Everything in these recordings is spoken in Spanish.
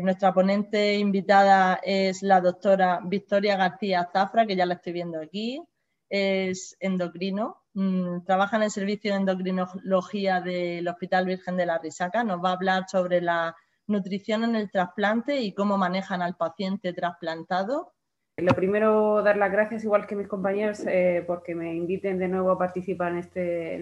Nuestra ponente invitada es la doctora Victoria García Zafra, que ya la estoy viendo aquí. Es endocrino, trabaja en el servicio de endocrinología del Hospital Virgen de la Risaca. Nos va a hablar sobre la nutrición en el trasplante y cómo manejan al paciente trasplantado. Lo primero, dar las gracias, igual que mis compañeros, porque me inviten de nuevo a participar en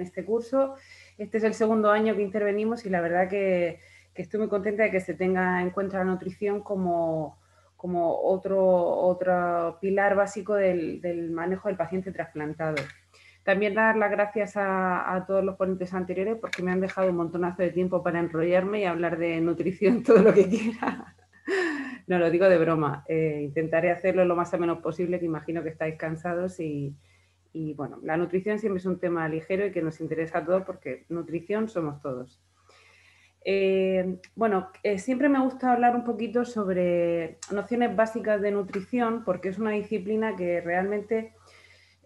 este curso. Este es el segundo año que intervenimos y la verdad que estoy muy contenta de que se tenga en cuenta la nutrición como otro pilar básico del manejo del paciente trasplantado. También dar las gracias a todos los ponentes anteriores porque me han dejado un montonazo de tiempo para enrollarme y hablar de nutrición todo lo que quiera. No, lo digo de broma. Intentaré hacerlo lo más o menos posible, que imagino que estáis cansados y bueno, la nutrición siempre es un tema ligero y que nos interesa a todos porque nutrición somos todos. Siempre me gusta hablar un poquito sobre nociones básicas de nutrición porque es una disciplina que realmente,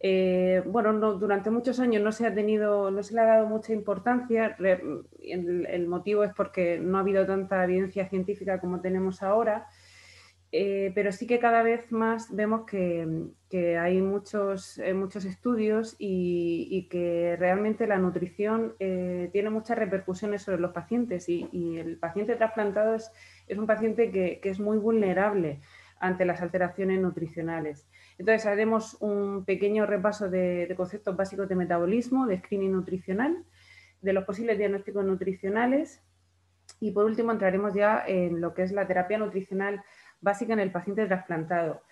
durante muchos años no se le ha dado mucha importancia. El motivo es porque no ha habido tanta evidencia científica como tenemos ahora. Pero sí que cada vez más vemos que hay muchos estudios y que realmente la nutrición tiene muchas repercusiones sobre los pacientes y el paciente trasplantado es un paciente que es muy vulnerable ante las alteraciones nutricionales. Entonces haremos un pequeño repaso de conceptos básicos de metabolismo, de screening nutricional, de los posibles diagnósticos nutricionales y por último entraremos ya en lo que es la terapia nutricional básica en el paciente trasplantado.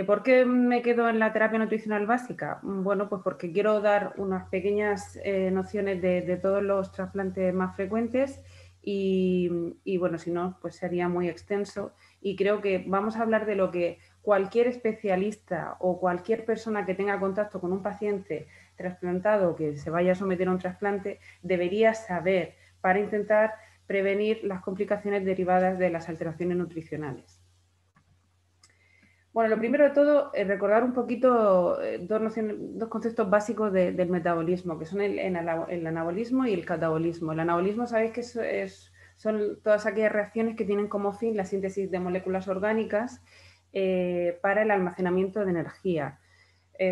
¿Por qué me quedo en la terapia nutricional básica? Bueno, pues porque quiero dar unas pequeñas nociones de todos los trasplantes más frecuentes y bueno, si no, pues sería muy extenso y creo que vamos a hablar de lo que cualquier especialista o cualquier persona que tenga contacto con un paciente trasplantado que se vaya a someter a un trasplante debería saber para intentar prevenir las complicaciones derivadas de las alteraciones nutricionales. Bueno, lo primero de todo es recordar un poquito dos conceptos básicos del metabolismo, que son el anabolismo y el catabolismo. El anabolismo, sabéis que son todas aquellas reacciones que tienen como fin la síntesis de moléculas orgánicas para el almacenamiento de energía,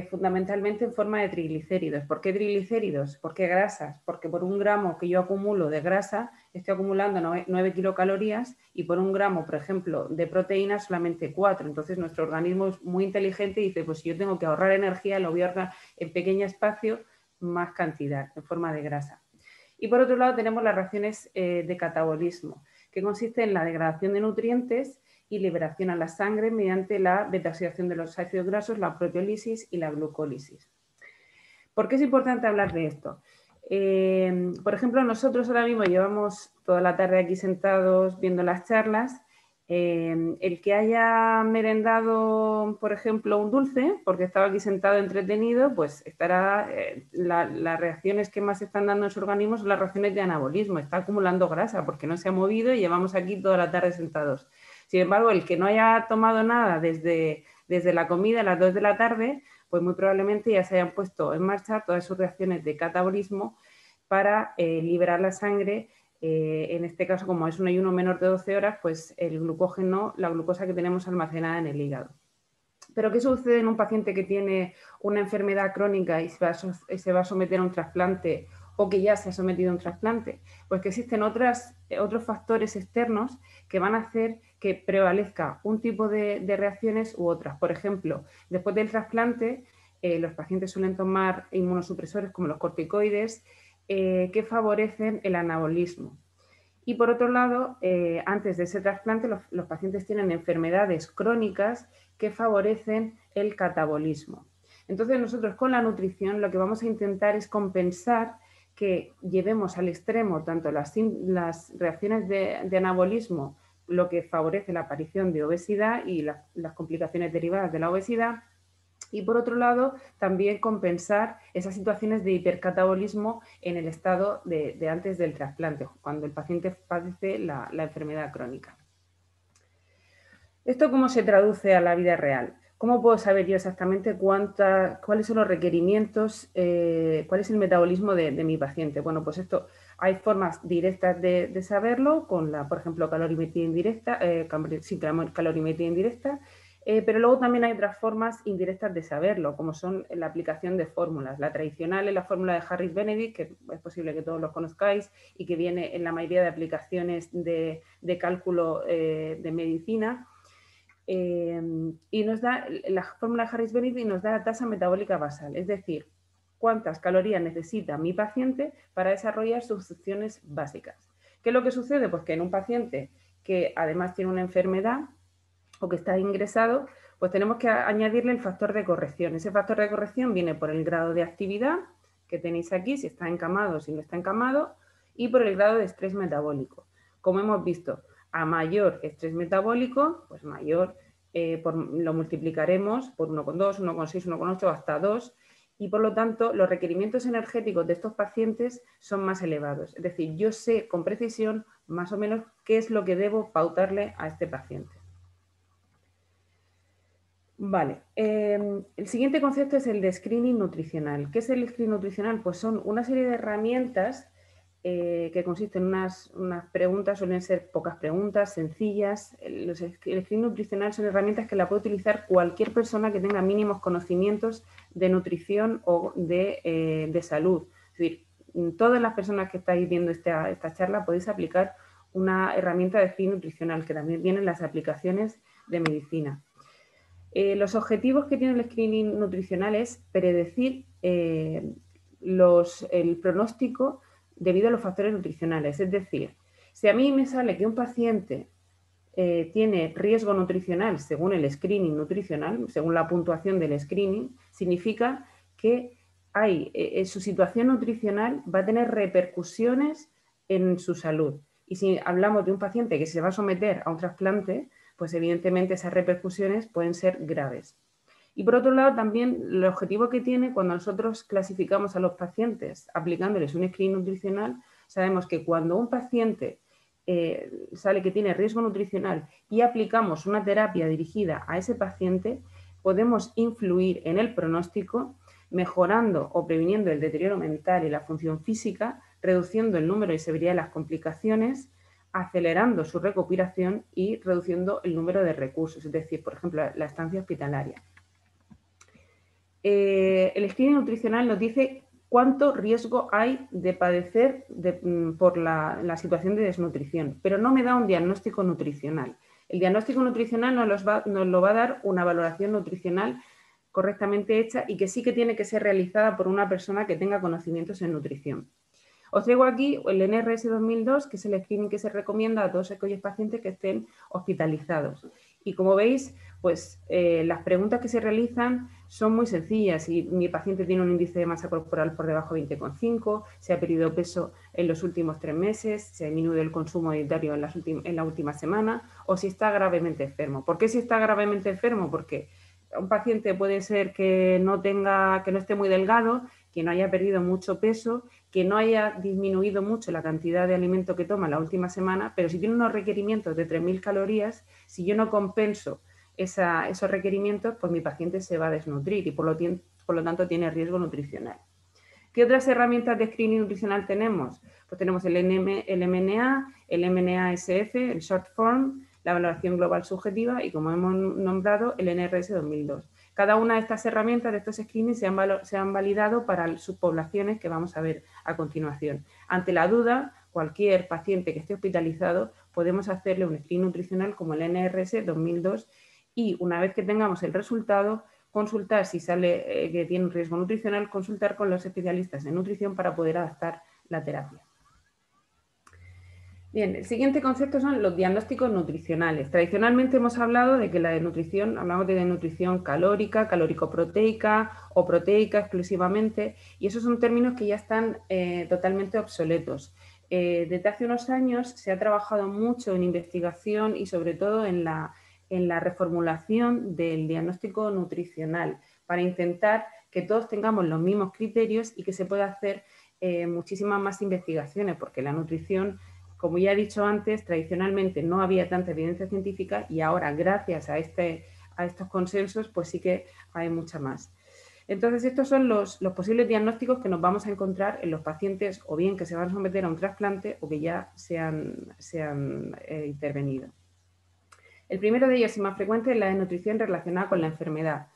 fundamentalmente en forma de triglicéridos. ¿Por qué triglicéridos? ¿Por qué grasas? Porque por 1 gramo que yo acumulo de grasa estoy acumulando 9 kilocalorías y por 1 gramo, por ejemplo, de proteínas solamente 4. Entonces nuestro organismo es muy inteligente y dice, pues si yo tengo que ahorrar energía, lo voy a ahorrar en pequeño espacio, más cantidad, en forma de grasa. Y por otro lado tenemos las reacciones de catabolismo, que consiste en la degradación de nutrientes y liberación a la sangre mediante la beta-oxidación de los ácidos grasos, la proteólisis y la glucólisis. ¿Por qué es importante hablar de esto? Por ejemplo, nosotros ahora mismo llevamos toda la tarde aquí sentados viendo las charlas. El que haya merendado, por ejemplo, un dulce, porque estaba aquí sentado entretenido, pues estará, las reacciones que más se están dando en su organismo son las reacciones de anabolismo, está acumulando grasa porque no se ha movido y llevamos aquí toda la tarde sentados. Sin embargo, el que no haya tomado nada desde la comida a las 2 de la tarde, pues muy probablemente ya se hayan puesto en marcha todas sus reacciones de catabolismo para liberar la sangre. En este caso, como es un ayuno menor de 12 horas, pues el glucógeno, la glucosa que tenemos almacenada en el hígado. Pero ¿qué sucede en un paciente que tiene una enfermedad crónica y se va a someter a un trasplante o que ya se ha sometido a un trasplante? Pues que existen otros factores externos que van a hacer que prevalezca un tipo de reacciones u otras. Por ejemplo, después del trasplante, los pacientes suelen tomar inmunosupresores como los corticoides que favorecen el anabolismo. Y por otro lado, antes de ese trasplante, los pacientes tienen enfermedades crónicas que favorecen el catabolismo. Entonces, nosotros con la nutrición lo que vamos a intentar es compensar que llevemos al extremo tanto las reacciones de anabolismo, lo que favorece la aparición de obesidad y las complicaciones derivadas de la obesidad, y por otro lado también compensar esas situaciones de hipercatabolismo en el estado de antes del trasplante, cuando el paciente padece la enfermedad crónica. ¿Esto cómo se traduce a la vida real? ¿Cómo puedo saber yo exactamente cuáles son los requerimientos, cuál es el metabolismo de mi paciente? Bueno, pues esto Hay formas directas de saberlo, con la, por ejemplo, calorimetría indirecta, calorimetría indirecta, pero luego también hay otras formas indirectas de saberlo, como son la aplicación de fórmulas. La tradicional es la fórmula de Harris-Benedict, que es posible que todos los conozcáis y que viene en la mayoría de aplicaciones de cálculo de medicina. Y nos da la fórmula de Harris-Benedict y nos da la tasa metabólica basal, es decir, cuántas calorías necesita mi paciente para desarrollar sus funciones básicas. ¿Qué es lo que sucede? Pues que en un paciente que además tiene una enfermedad o que está ingresado, pues tenemos que añadirle el factor de corrección. Ese factor de corrección viene por el grado de actividad que tenéis aquí, si está encamado o si no está encamado, y por el grado de estrés metabólico. Como hemos visto, a mayor estrés metabólico, pues mayor, lo multiplicaremos por 1,2, 1,6, 1,8 hasta 2, y por lo tanto los requerimientos energéticos de estos pacientes son más elevados. Es decir, yo sé con precisión más o menos qué es lo que debo pautarle a este paciente. Vale, el siguiente concepto es el de screening nutricional. ¿Qué es el screening nutricional? Pues son una serie de herramientas que consisten en unas preguntas, suelen ser pocas preguntas, sencillas. El screening nutricional son herramientas que la puede utilizar cualquier persona que tenga mínimos conocimientos de nutrición o de salud. Es decir, todas las personas que estáis viendo esta charla podéis aplicar una herramienta de screening nutricional, que también vienen las aplicaciones de medicina. Los objetivos que tiene el screening nutricional es predecir el pronóstico debido a los factores nutricionales. Es decir, si a mí me sale que un paciente tiene riesgo nutricional según el screening nutricional, según la puntuación del screening, significa que su situación nutricional va a tener repercusiones en su salud. Y si hablamos de un paciente que se va a someter a un trasplante, pues evidentemente esas repercusiones pueden ser graves. Y por otro lado, también el objetivo que tiene cuando nosotros clasificamos a los pacientes aplicándoles un screening nutricional, sabemos que cuando un paciente sale que tiene riesgo nutricional y aplicamos una terapia dirigida a ese paciente, podemos influir en el pronóstico mejorando o previniendo el deterioro mental y la función física, reduciendo el número y severidad de las complicaciones, acelerando su recuperación y reduciendo el número de recursos, es decir, por ejemplo, la estancia hospitalaria. El screening nutricional nos dice cuánto riesgo hay de padecer por la situación de desnutrición, pero no me da un diagnóstico nutricional. El diagnóstico nutricional nos lo va a dar una valoración nutricional correctamente hecha y que sí que tiene que ser realizada por una persona que tenga conocimientos en nutrición. Os traigo aquí el NRS 2002, que es el screening que se recomienda a todos aquellos pacientes que estén hospitalizados. Y como veis, pues las preguntas que se realizan son muy sencillas. Si mi paciente tiene un índice de masa corporal por debajo de 20,5, si ha perdido peso en los últimos 3 meses, si ha disminuido el consumo dietario en la última semana o si está gravemente enfermo. ¿Por qué si está gravemente enfermo? Porque un paciente puede ser que no esté muy delgado, que no haya perdido mucho peso, que no haya disminuido mucho la cantidad de alimento que toma la última semana, pero si tiene unos requerimientos de 3.000 calorías, si yo no compenso esos requerimientos, pues mi paciente se va a desnutrir y por lo tanto tiene riesgo nutricional. ¿Qué otras herramientas de screening nutricional tenemos? Pues tenemos el MNA, el MNA-SF, el Short Form, la valoración global subjetiva y, como hemos nombrado, el NRS 2002. Cada una de estas herramientas, de estos screenings, se han validado para subpoblaciones que vamos a ver a continuación. Ante la duda, cualquier paciente que esté hospitalizado, podemos hacerle un screening nutricional como el NRS 2002 y, una vez que tengamos el resultado, consultar si sale que tiene un riesgo nutricional, consultar con los especialistas en nutrición para poder adaptar la terapia. Bien, el siguiente concepto son los diagnósticos nutricionales. Tradicionalmente hemos hablado de que la de nutrición, hablamos de nutrición calórica, calórico-proteica o proteica exclusivamente, y esos son términos que ya están totalmente obsoletos. Desde hace unos años se ha trabajado mucho en investigación y sobre todo en la reformulación del diagnóstico nutricional para intentar que todos tengamos los mismos criterios y que se pueda hacer muchísimas más investigaciones, porque la nutrición, como ya he dicho antes, tradicionalmente no había tanta evidencia científica y ahora, gracias a estos consensos, pues sí que hay mucha más. Entonces, estos son los posibles diagnósticos que nos vamos a encontrar en los pacientes o bien que se van a someter a un trasplante o que ya se han intervenido. El primero de ellos y más frecuente es la desnutrición relacionada con la enfermedad,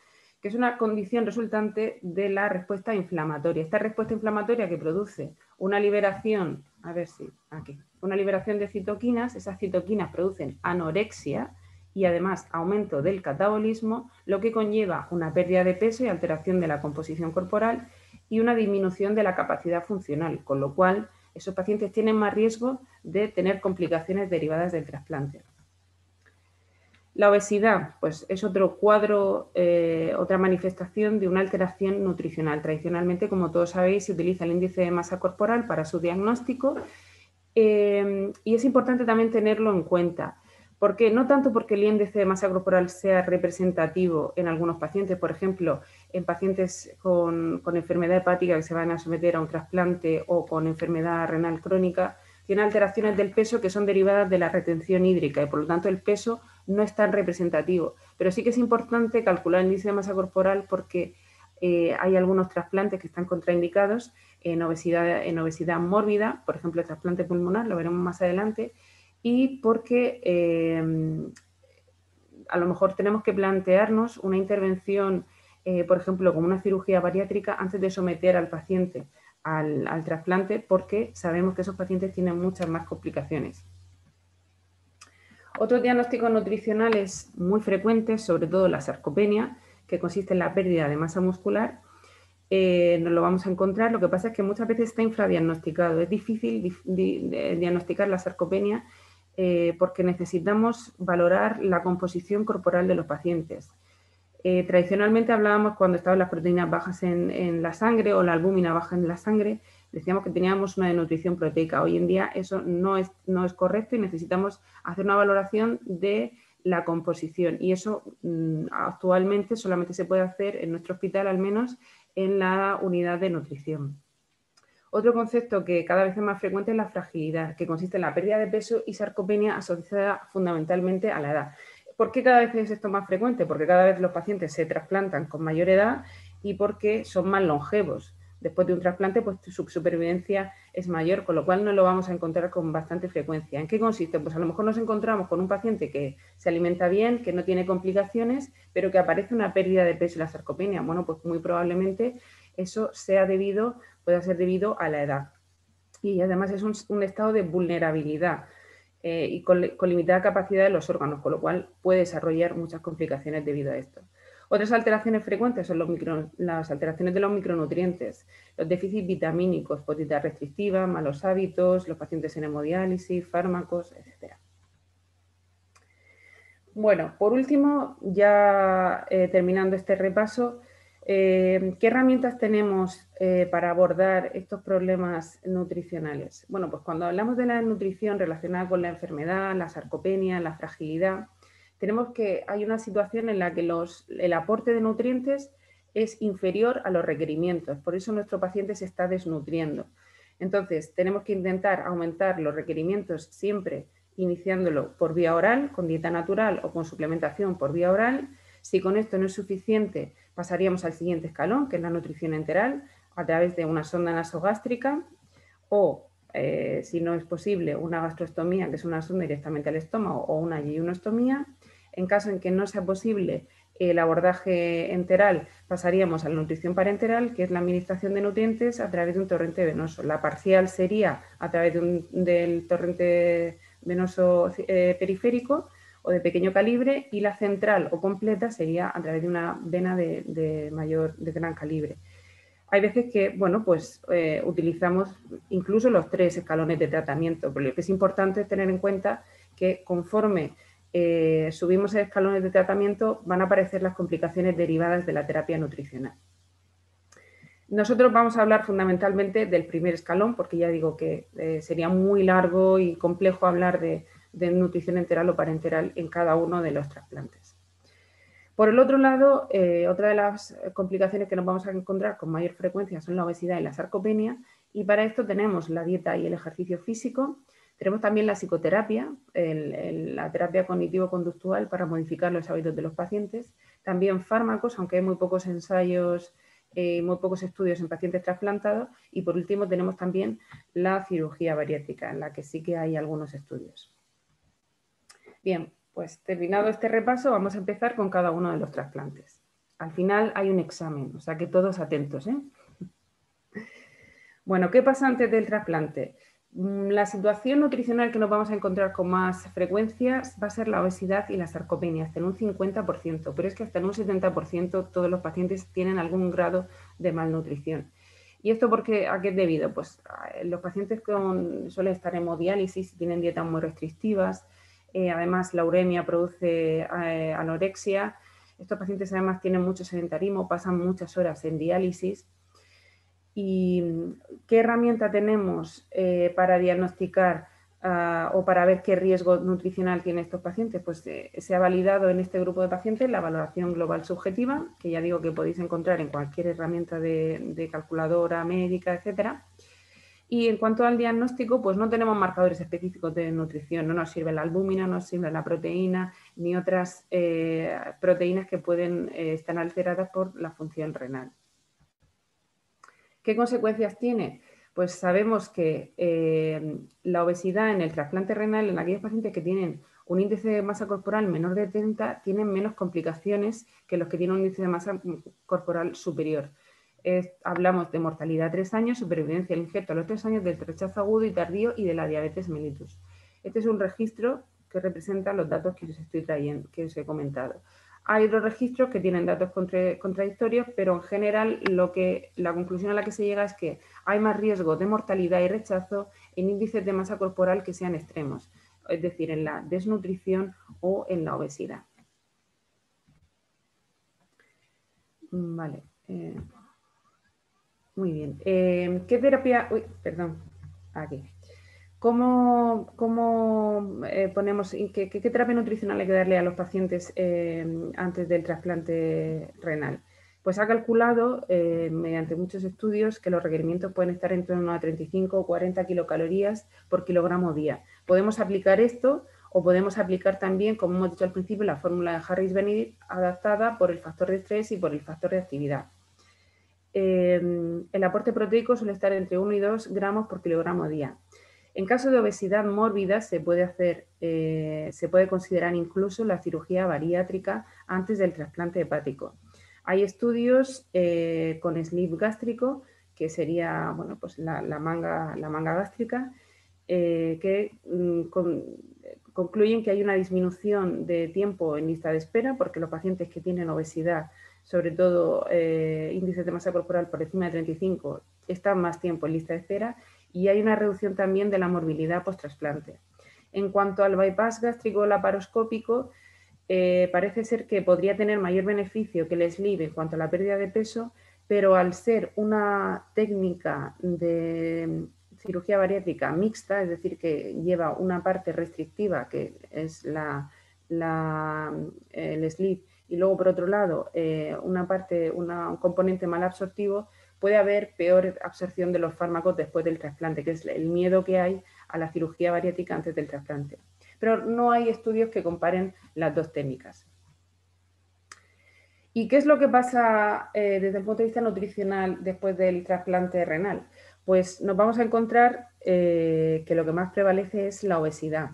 que es una condición resultante de la respuesta inflamatoria. Esta respuesta inflamatoria que produce una liberación, una liberación de citoquinas, esas citoquinas producen anorexia y además aumento del catabolismo, lo que conlleva una pérdida de peso y alteración de la composición corporal y una disminución de la capacidad funcional, con lo cual esos pacientes tienen más riesgo de tener complicaciones derivadas del trasplante. La obesidad, pues es otro cuadro, otra manifestación de una alteración nutricional. Tradicionalmente, como todos sabéis, se utiliza el índice de masa corporal para su diagnóstico y es importante también tenerlo en cuenta. Porque, no tanto porque el índice de masa corporal sea representativo en algunos pacientes, por ejemplo, en pacientes con enfermedad hepática que se van a someter a un trasplante o con enfermedad renal crónica, tiene alteraciones del peso que son derivadas de la retención hídrica y por lo tanto el peso no es tan representativo. Pero sí que es importante calcular el índice de masa corporal porque hay algunos trasplantes que están contraindicados en obesidad mórbida, por ejemplo el trasplante pulmonar, lo veremos más adelante, y porque a lo mejor tenemos que plantearnos una intervención, por ejemplo, como una cirugía bariátrica antes de someter al paciente al trasplante, porque sabemos que esos pacientes tienen muchas más complicaciones. Otros diagnósticos nutricionales muy frecuentes, sobre todo la sarcopenia, que consiste en la pérdida de masa muscular, nos lo vamos a encontrar. Lo que pasa es que muchas veces está infradiagnosticado. Es difícil diagnosticar la sarcopenia porque necesitamos valorar la composición corporal de los pacientes. Tradicionalmente hablábamos cuando estaban las proteínas bajas en la sangre o la albúmina baja en la sangre, decíamos que teníamos una desnutrición proteica. Hoy en día eso no es correcto y necesitamos hacer una valoración de la composición y eso actualmente solamente se puede hacer en nuestro hospital, al menos en la unidad de nutrición. Otro concepto que cada vez es más frecuente es la fragilidad, que consiste en la pérdida de peso y sarcopenia asociada fundamentalmente a la edad. ¿Por qué cada vez es esto más frecuente? Porque cada vez los pacientes se trasplantan con mayor edad y porque son más longevos. Después de un trasplante, pues su supervivencia es mayor, con lo cual no lo vamos a encontrar con bastante frecuencia. ¿En qué consiste? Pues a lo mejor nos encontramos con un paciente que se alimenta bien, que no tiene complicaciones, pero que aparece una pérdida de peso y la sarcopenia. Bueno, pues muy probablemente eso pueda ser debido a la edad. Y además es un estado de vulnerabilidad y con limitada capacidad de los órganos, con lo cual puede desarrollar muchas complicaciones debido a esto. Otras alteraciones frecuentes son las alteraciones de los micronutrientes, los déficits vitamínicos, por dieta restrictiva, malos hábitos, los pacientes en hemodiálisis, fármacos, etc. Bueno, por último, ya terminando este repaso, ¿qué herramientas tenemos para abordar estos problemas nutricionales? Bueno, pues cuando hablamos de la nutrición relacionada con la enfermedad, la sarcopenia, la fragilidad, tenemos que hay una situación en la que el aporte de nutrientes es inferior a los requerimientos, por eso nuestro paciente se está desnutriendo. Entonces, tenemos que intentar aumentar los requerimientos siempre iniciándolo por vía oral, con dieta natural o con suplementación por vía oral. Si con esto no es suficiente, pasaríamos al siguiente escalón, que es la nutrición enteral, a través de una sonda nasogástrica o, si no es posible, una gastrostomía, que es una sonda directamente al estómago, o una yeyunostomía. En caso en que no sea posible el abordaje enteral, pasaríamos a la nutrición parenteral, que es la administración de nutrientes a través de un torrente venoso. La parcial sería a través del torrente venoso periférico o de pequeño calibre, y la central o completa sería a través de una vena de gran calibre. Hay veces que, bueno, pues utilizamos incluso los 3 escalones de tratamiento, pero lo que es importante tener en cuenta que conforme subimos escalones de tratamiento van a aparecer las complicaciones derivadas de la terapia nutricional. Nosotros vamos a hablar fundamentalmente del primer escalón, porque ya digo que sería muy largo y complejo hablar de nutrición enteral o parenteral en cada uno de los trasplantes. Por el otro lado, otra de las complicaciones que nos vamos a encontrar con mayor frecuencia son la obesidad y la sarcopenia, y para esto tenemos la dieta y el ejercicio físico. Tenemos también la psicoterapia, la terapia cognitivo-conductual para modificar los hábitos de los pacientes. También fármacos, aunque hay muy pocos ensayos muy pocos estudios en pacientes trasplantados. Y por último tenemos también la cirugía bariátrica, en la que sí que hay algunos estudios. Bien, pues terminado este repaso, vamos a empezar con cada uno de los trasplantes. Al final hay un examen, o sea que todos atentos, ¿eh? Bueno, ¿qué pasa antes del trasplante? La situación nutricional que nos vamos a encontrar con más frecuencia va a ser la obesidad y la sarcopenia, hasta en un 50%, pero es que hasta en un 70% todos los pacientes tienen algún grado de malnutrición. ¿Y esto a qué es debido? Pues los pacientes suelen estar en hemodiálisis, tienen dietas muy restrictivas, además la uremia produce anorexia. Estos pacientes además tienen mucho sedentarismo, pasan muchas horas en diálisis. ¿Y qué herramienta tenemos para diagnosticar o para ver qué riesgo nutricional tienen estos pacientes? Pues se ha validado en este grupo de pacientes la valoración global subjetiva, que ya digo que podéis encontrar en cualquier herramienta de calculadora médica, etcétera. Y en cuanto al diagnóstico, pues no tenemos marcadores específicos de nutrición, no nos sirve la albúmina, no nos sirve la proteína, ni otras proteínas que pueden estar alteradas por la función renal. ¿Qué consecuencias tiene? Pues sabemos que la obesidad en el trasplante renal, en aquellos pacientes que tienen un índice de masa corporal menor de 30, tienen menos complicaciones que los que tienen un índice de masa corporal superior. Hablamos de mortalidad a 3 años, supervivencia al injerto a los 3 años, del rechazo agudo y tardío y de la diabetes mellitus. Este es un registro que representa los datos que os estoy trayendo, que os he comentado. Hay otros registros que tienen datos contradictorios, pero en general la conclusión a la que se llega es que hay más riesgo de mortalidad y rechazo en índices de masa corporal que sean extremos, es decir, en la desnutrición o en la obesidad. Vale. Muy bien. ¿Qué terapia? Uy, perdón. Aquí. ¿Cómo ponemos, qué terapia nutricional hay que darle a los pacientes antes del trasplante renal? Pues ha calculado, mediante muchos estudios, que los requerimientos pueden estar en torno a 35 o 40 kilocalorías por kilogramo día. Podemos aplicar esto o podemos aplicar también, como hemos dicho al principio, la fórmula de Harris-Benedict adaptada por el factor de estrés y por el factor de actividad. El aporte proteico suele estar entre 1 y 2 gramos por kilogramo día. En caso de obesidad mórbida se puede considerar incluso la cirugía bariátrica antes del trasplante hepático. Hay estudios con sleeve gástrico, que sería bueno, pues la manga gástrica, que concluyen que hay una disminución de tiempo en lista de espera, porque los pacientes que tienen obesidad, sobre todo índices de masa corporal por encima de 35, están más tiempo en lista de espera, y hay una reducción también de la morbilidad post-trasplante. En cuanto al bypass gástrico laparoscópico, parece ser que podría tener mayor beneficio que el sleeve en cuanto a la pérdida de peso, pero al ser una técnica de cirugía bariátrica mixta, es decir, que lleva una parte restrictiva, que es el sleeve, y luego por otro lado un componente mal absortivo, puede haber peor absorción de los fármacos después del trasplante, que es el miedo que hay a la cirugía bariátrica antes del trasplante. Pero no hay estudios que comparen las dos técnicas. ¿Y qué es lo que pasa desde el punto de vista nutricional después del trasplante renal? Pues nos vamos a encontrar que lo que más prevalece es la obesidad.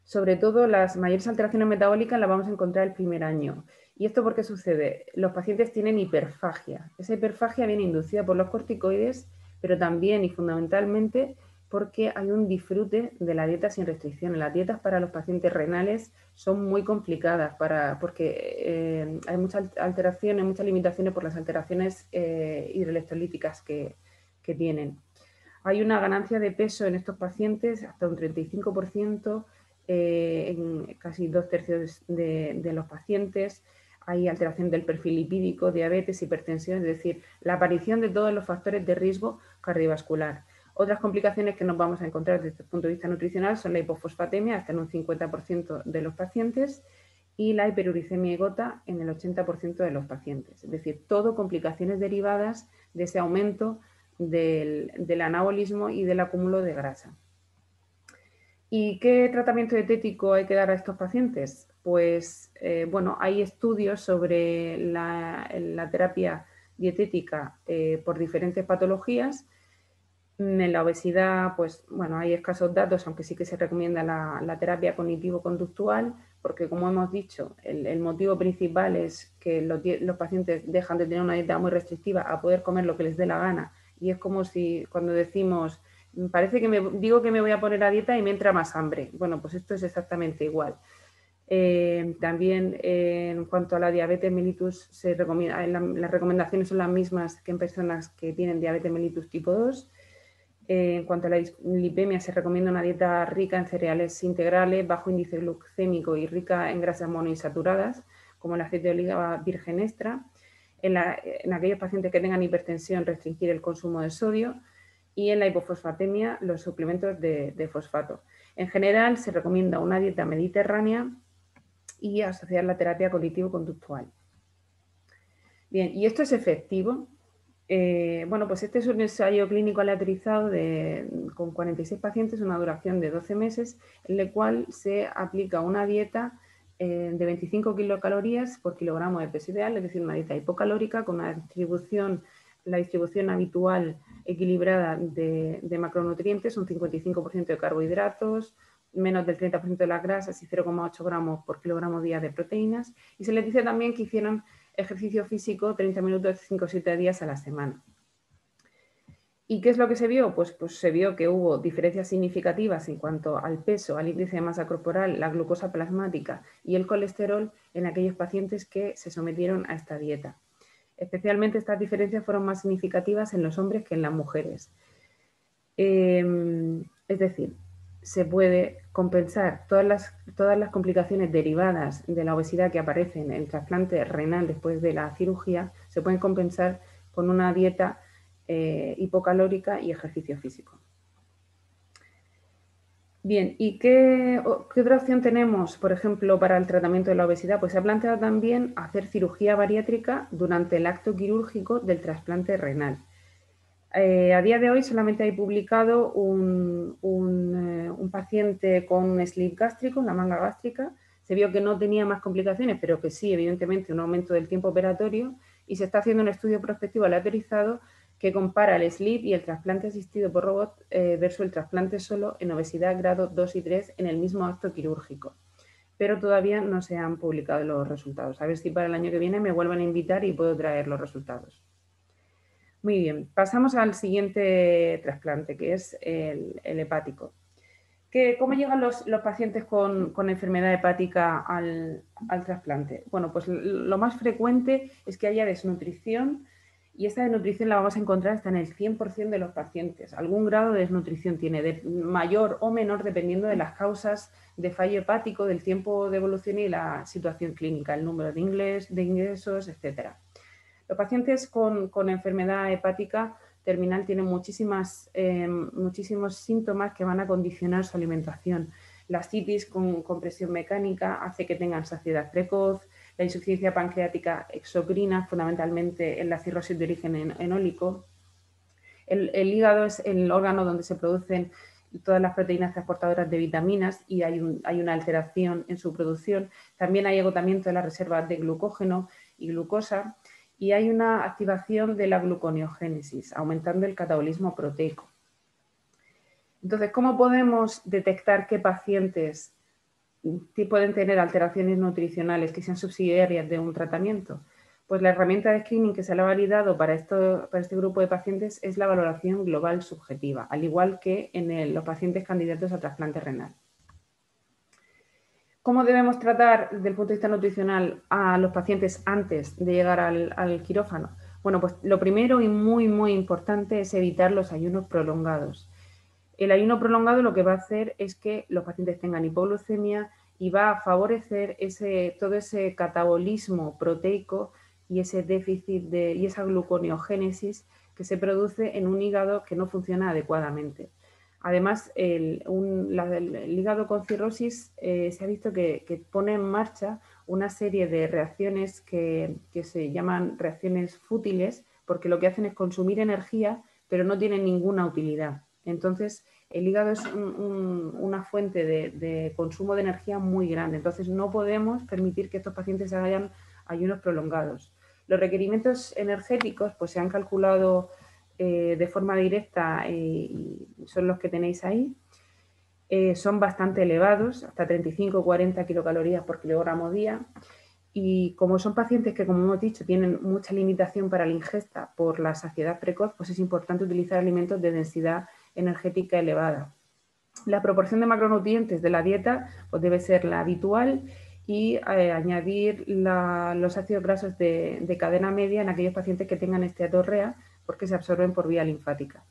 Sobre todo las mayores alteraciones metabólicas las vamos a encontrar el primer año. ¿Y esto por qué sucede? Los pacientes tienen hiperfagia. Esa hiperfagia viene inducida por los corticoides, pero también y fundamentalmente porque hay un disfrute de la dieta sin restricciones. Las dietas para los pacientes renales son muy complicadas porque hay muchas alteraciones, muchas limitaciones por las alteraciones hidroelectrolíticas que tienen. Hay una ganancia de peso en estos pacientes hasta un 35%, en casi 2/3 de los pacientes. Hay alteración del perfil lipídico, diabetes, hipertensión, es decir, la aparición de todos los factores de riesgo cardiovascular. Otras complicaciones que nos vamos a encontrar desde el punto de vista nutricional son la hipofosfatemia, hasta en un 50% de los pacientes, y la hiperuricemia y gota en el 80% de los pacientes. Es decir, todo complicaciones derivadas de ese aumento del anabolismo y del acúmulo de grasa. ¿Y qué tratamiento dietético hay que dar a estos pacientes? Pues bueno, hay estudios sobre la terapia dietética por diferentes patologías. En la obesidad, pues bueno, hay escasos datos, aunque sí que se recomienda la terapia cognitivo-conductual, porque como hemos dicho, el motivo principal es que los pacientes dejan de tener una dieta muy restrictiva a poder comer lo que les dé la gana. Y es como si cuando decimos, parece que digo que me voy a poner a dieta y me entra más hambre. Bueno, pues esto es exactamente igual. También en cuanto a la diabetes mellitus, se recomienda, las recomendaciones son las mismas que en personas que tienen diabetes mellitus tipo 2. En cuanto a la lipemia, se recomienda una dieta rica en cereales integrales, bajo índice glucémico y rica en grasas monoinsaturadas, como el aceite de oliva virgen extra. En aquellos pacientes que tengan hipertensión, restringir el consumo de sodio. Y en la hipofosfatemia, los suplementos de fosfato. En general, se recomienda una dieta mediterránea y asociar la terapia cognitivo-conductual. Bien, ¿y esto es efectivo? Bueno, pues este es un ensayo clínico aleatorizado con 46 pacientes, una duración de 12 meses, en el cual se aplica una dieta de 25 kilocalorías por kilogramo de peso ideal, es decir, una dieta hipocalórica con la distribución habitual equilibrada de macronutrientes, un 55% de carbohidratos, menos del 30% de las grasas y 0,8 gramos por kilogramo día de proteínas. Y se les dice también que hicieron ejercicio físico 30 minutos 5 o 7 días a la semana. ¿Y qué es lo que se vio? Pues se vio que hubo diferencias significativas en cuanto al peso, al índice de masa corporal, la glucosa plasmática y el colesterol en aquellos pacientes que se sometieron a esta dieta. Especialmente estas diferencias fueron más significativas en los hombres que en las mujeres. Es decir, se puede compensar todas las complicaciones derivadas de la obesidad que aparecen en el trasplante renal después de la cirugía, se pueden compensar con una dieta hipocalórica y ejercicio físico. Bien, ¿y qué otra opción tenemos, por ejemplo, para el tratamiento de la obesidad? Pues se ha planteado también hacer cirugía bariátrica durante el acto quirúrgico del trasplante renal. A día de hoy solamente hay publicado un paciente con un slip gástrico, una manga gástrica. Se vio que no tenía más complicaciones, pero que sí, evidentemente, un aumento del tiempo operatorio, y se está haciendo un estudio prospectivo aleatorizado que compara el slip y el trasplante asistido por robot versus el trasplante solo en obesidad grado 2 y 3 en el mismo acto quirúrgico. Pero todavía no se han publicado los resultados. A ver si para el año que viene me vuelven a invitar y puedo traer los resultados. Muy bien, pasamos al siguiente trasplante, que es el hepático. ¿Cómo llegan los pacientes con enfermedad hepática al trasplante? Bueno, pues lo más frecuente es que haya desnutrición, y esta desnutrición la vamos a encontrar hasta en el 100% de los pacientes. Algún grado de desnutrición tiene, mayor o menor, dependiendo de las causas de fallo hepático, del tiempo de evolución y la situación clínica, el número de ingresos, etcétera. Los pacientes con enfermedad hepática terminal tienen muchísimos síntomas que van a condicionar su alimentación. La ascitis con presión mecánica hace que tengan saciedad precoz, la insuficiencia pancreática exocrina, fundamentalmente en la cirrosis de origen enólico. El hígado es el órgano donde se producen todas las proteínas transportadoras de vitaminas y hay una alteración en su producción. También hay agotamiento de las reservas de glucógeno y glucosa. Y hay una activación de la gluconeogénesis, aumentando el catabolismo proteico. Entonces, ¿cómo podemos detectar qué pacientes pueden tener alteraciones nutricionales que sean subsidiarias de un tratamiento? Pues la herramienta de screening que se le ha validado para este grupo de pacientes es la valoración global subjetiva, al igual que en los pacientes candidatos a trasplante renal. ¿Cómo debemos tratar desde el punto de vista nutricional a los pacientes antes de llegar al quirófano? Bueno, pues lo primero y muy, muy importante es evitar los ayunos prolongados. El ayuno prolongado lo que va a hacer es que los pacientes tengan hipoglucemia y va a favorecer todo ese catabolismo proteico y ese déficit y esa gluconeogénesis que se produce en un hígado que no funciona adecuadamente. Además, el hígado con cirrosis se ha visto que pone en marcha una serie de reacciones que se llaman reacciones fútiles, porque lo que hacen es consumir energía, pero no tienen ninguna utilidad. Entonces, el hígado es una fuente de consumo de energía muy grande. Entonces, no podemos permitir que estos pacientes hagan ayunos prolongados. Los requerimientos energéticos pues, se han calculado de forma directa y son los que tenéis ahí. Son bastante elevados, hasta 35 o 40 kilocalorías por kilogramo día. Y como son pacientes que, como hemos dicho, tienen mucha limitación para la ingesta por la saciedad precoz, pues es importante utilizar alimentos de densidad energética elevada. La proporción de macronutrientes de la dieta pues debe ser la habitual y añadir los ácidos grasos de cadena media en aquellos pacientes que tengan esteatorrea porque se absorben por vía linfática.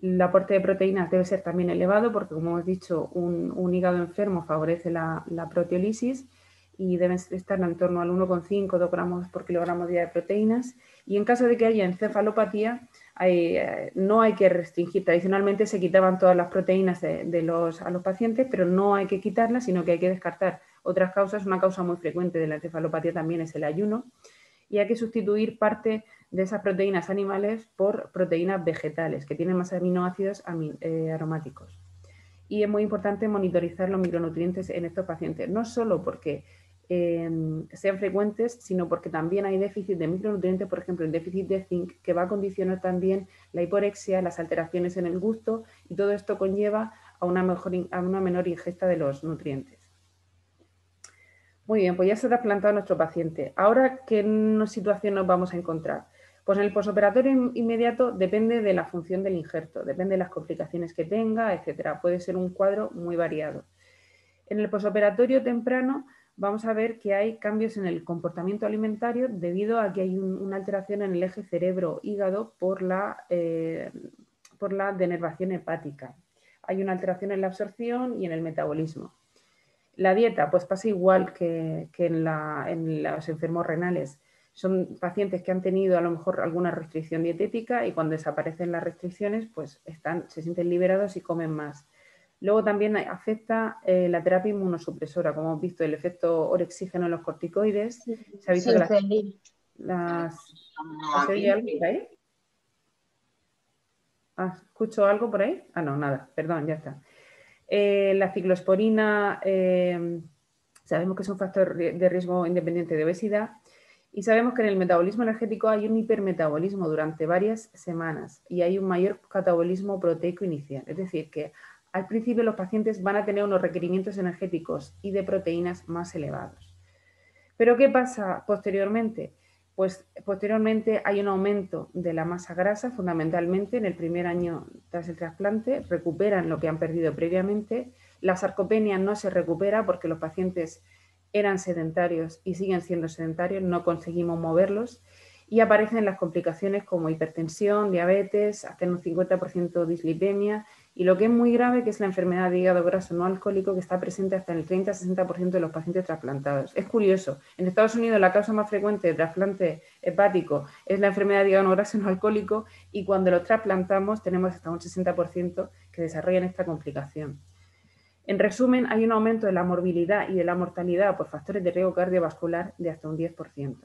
El aporte de proteínas debe ser también elevado porque, como hemos dicho, un hígado enfermo favorece la proteólisis y deben estar en torno al 1,5 o 2 gramos por kilogramo día de proteínas. Y en caso de que haya encefalopatía, no hay que restringir. Tradicionalmente se quitaban todas las proteínas a los pacientes, pero no hay que quitarlas, sino que hay que descartar otras causas. Una causa muy frecuente de la encefalopatía también es el ayuno, y hay que sustituir parte de esas proteínas animales por proteínas vegetales, que tienen más aminoácidos aromáticos. Y es muy importante monitorizar los micronutrientes en estos pacientes, no solo porque sean frecuentes, sino porque también hay déficit de micronutrientes, por ejemplo, el déficit de zinc, que va a condicionar también la hiporexia, las alteraciones en el gusto, y todo esto conlleva a una menor ingesta de los nutrientes. Muy bien, pues ya se ha trasplantado nuestro paciente. Ahora, ¿qué situación nos vamos a encontrar? Pues en el posoperatorio inmediato depende de la función del injerto, depende de las complicaciones que tenga, etcétera. Puede ser un cuadro muy variado. En el posoperatorio temprano vamos a ver que hay cambios en el comportamiento alimentario debido a que hay una alteración en el eje cerebro-hígado por la denervación hepática. Hay una alteración en la absorción y en el metabolismo. La dieta, pues pasa igual que en los enfermos renales. Son pacientes que han tenido a lo mejor alguna restricción dietética y cuando desaparecen las restricciones, pues se sienten liberados y comen más. Luego también afecta la terapia inmunosupresora, como hemos visto, el efecto orexígeno en los corticoides. Se ha visto que ¿se oye algo por ahí? ¿Escucho algo por ahí? No, nada, perdón, ya está. La ciclosporina sabemos que es un factor de riesgo independiente de obesidad y sabemos que en el metabolismo energético hay un hipermetabolismo durante varias semanas y hay un mayor catabolismo proteico inicial. Es decir, que al principio los pacientes van a tener unos requerimientos energéticos y de proteínas más elevados. ¿Pero qué pasa posteriormente? Pues posteriormente hay un aumento de la masa grasa, fundamentalmente en el primer año tras el trasplante, recuperan lo que han perdido previamente. La sarcopenia no se recupera porque los pacientes eran sedentarios y siguen siendo sedentarios, no conseguimos moverlos y aparecen las complicaciones como hipertensión, diabetes, hasta en un 50% dislipemia y lo que es muy grave, que es la enfermedad de hígado graso no alcohólico, que está presente hasta en el 30-60% de los pacientes trasplantados. Es curioso, en Estados Unidos la causa más frecuente de trasplante hepático es la enfermedad de hígado graso no alcohólico y cuando los trasplantamos tenemos hasta un 60% que desarrollan esta complicación. En resumen, hay un aumento de la morbilidad y de la mortalidad por factores de riesgo cardiovascular de hasta un 10%.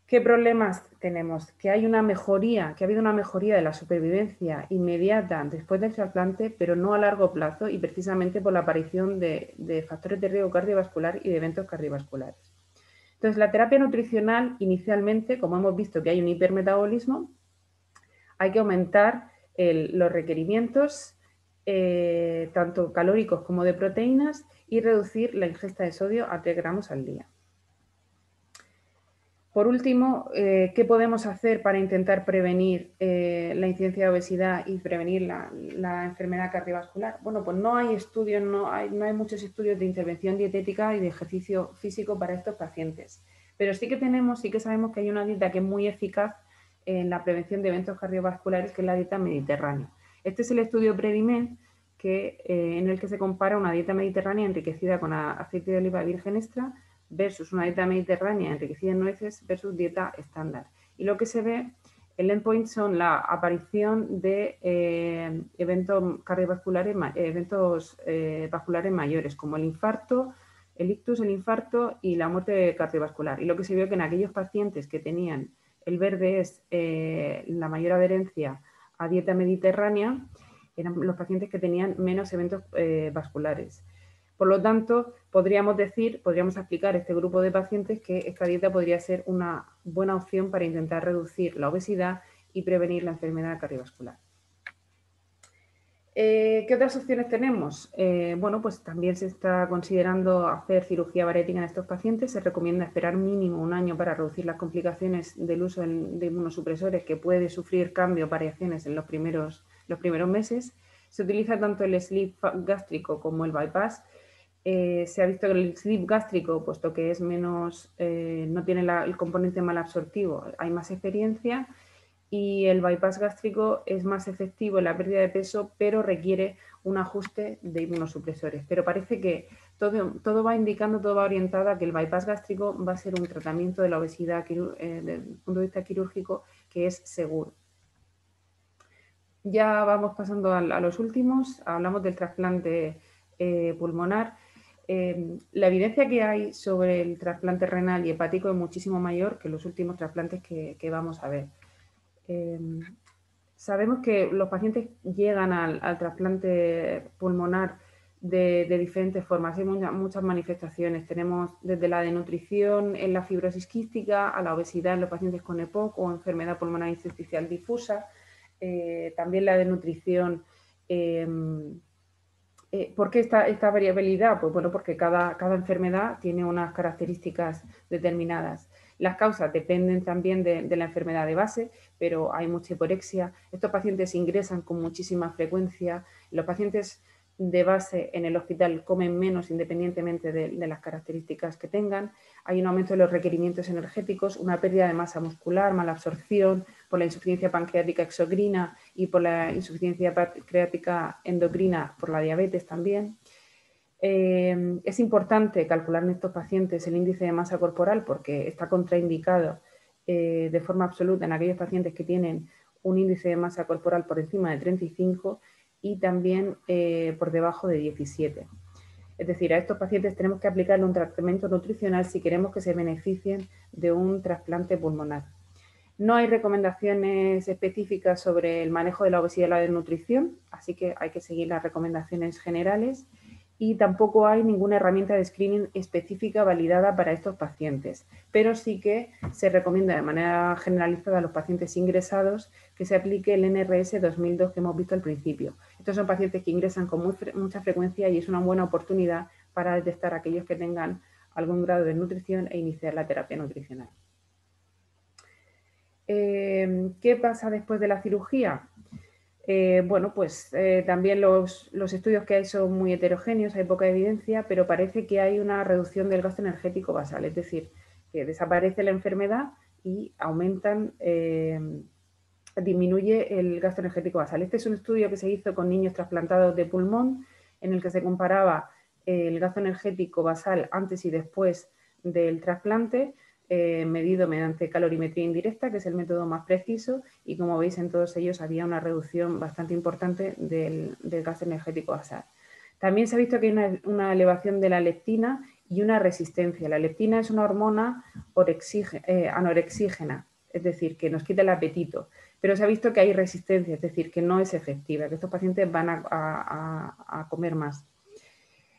¿Qué problemas tenemos? Que hay una mejoría, que ha habido una mejoría de la supervivencia inmediata después del trasplante, pero no a largo plazo y precisamente por la aparición de factores de riesgo cardiovascular y de eventos cardiovasculares. Entonces, la terapia nutricional inicialmente, como hemos visto que hay un hipermetabolismo, hay que aumentar los requerimientos tanto calóricos como de proteínas y reducir la ingesta de sodio a 3 gramos al día. Por último, ¿qué podemos hacer para intentar prevenir la incidencia de obesidad y prevenir la enfermedad cardiovascular? Bueno, pues no hay estudios, no hay muchos estudios de intervención dietética y de ejercicio físico para estos pacientes. Pero sí que sabemos que hay una dieta que es muy eficaz en la prevención de eventos cardiovasculares, que es la dieta mediterránea. Este es el estudio Predimed, en el que se compara una dieta mediterránea enriquecida con aceite de oliva virgen extra versus una dieta mediterránea enriquecida en nueces versus dieta estándar. Y lo que se ve, el endpoint son la aparición de eventos cardiovasculares, vasculares mayores, como el infarto, el ictus, el infarto y la muerte cardiovascular. Y lo que se vio que en aquellos pacientes que tenían, el verde es la mayor adherencia a dieta mediterránea, eran los pacientes que tenían menos eventos vasculares. Por lo tanto, podríamos explicar a este grupo de pacientes que esta dieta podría ser una buena opción para intentar reducir la obesidad y prevenir la enfermedad cardiovascular. ¿Qué otras opciones tenemos? Bueno, pues también se está considerando hacer cirugía bariátrica en estos pacientes. Se recomienda esperar mínimo 1 año para reducir las complicaciones del uso de inmunosupresores, que puede sufrir cambios, variaciones en los primeros meses. Se utiliza tanto el sleeve gástrico como el bypass. Se ha visto que el sleeve gástrico, puesto que es menos, no tiene el componente malabsortivo, hay más experiencia. Y el bypass gástrico es más efectivo en la pérdida de peso, pero requiere un ajuste de inmunosupresores. Pero parece que todo va indicando, todo va orientado a que el bypass gástrico va a ser un tratamiento de la obesidad desde el punto de vista quirúrgico que es seguro. Ya vamos pasando a los últimos, hablamos del trasplante pulmonar. La evidencia que hay sobre el trasplante renal y hepático es muchísimo mayor que los últimos trasplantes que vamos a ver. Sabemos que los pacientes llegan al trasplante pulmonar de diferentes formas. Hay muchas manifestaciones. Tenemos desde la desnutrición en la fibrosis quística a la obesidad en los pacientes con EPOC o enfermedad pulmonar intersticial difusa. También la desnutrición. ¿Por qué esta variabilidad? Pues bueno, porque cada enfermedad tiene unas características determinadas. Las causas dependen también de la enfermedad de base, pero hay mucha hiporexia. Estos pacientes ingresan con muchísima frecuencia. Los pacientes de base en el hospital comen menos independientemente de las características que tengan. Hay un aumento de los requerimientos energéticos, una pérdida de masa muscular, mala absorción por la insuficiencia pancreática exocrina y por la insuficiencia pancreática endocrina por la diabetes también. Es importante calcular en estos pacientes el índice de masa corporal porque está contraindicado de forma absoluta en aquellos pacientes que tienen un índice de masa corporal por encima de 35 y también por debajo de 17. Es decir, a estos pacientes tenemos que aplicarle un tratamiento nutricional si queremos que se beneficien de un trasplante pulmonar. No hay recomendaciones específicas sobre el manejo de la obesidad y la desnutrición, así que hay que seguir las recomendaciones generales. Y tampoco hay ninguna herramienta de screening específica validada para estos pacientes, pero sí que se recomienda de manera generalizada a los pacientes ingresados que se aplique el NRS 2002 que hemos visto al principio. Estos son pacientes que ingresan con mucha frecuencia y es una buena oportunidad para detectar a aquellos que tengan algún grado de nutrición e iniciar la terapia nutricional. ¿Qué pasa después de la cirugía? Bueno, pues también los estudios que hay son muy heterogéneos, hay poca evidencia, pero parece que hay una reducción del gasto energético basal, es decir, que desaparece la enfermedad y disminuye el gasto energético basal. Este es un estudio que se hizo con niños trasplantados de pulmón, en el que se comparaba el gasto energético basal antes y después del trasplante, medido mediante calorimetría indirecta, que es el método más preciso, y como veis en todos ellos había una reducción bastante importante del gasto energético basal. También se ha visto que hay una elevación de la leptina y una resistencia. La leptina es una hormona anorexígena, es decir, que nos quita el apetito, pero se ha visto que hay resistencia, es decir, que no es efectiva, que estos pacientes van a comer más.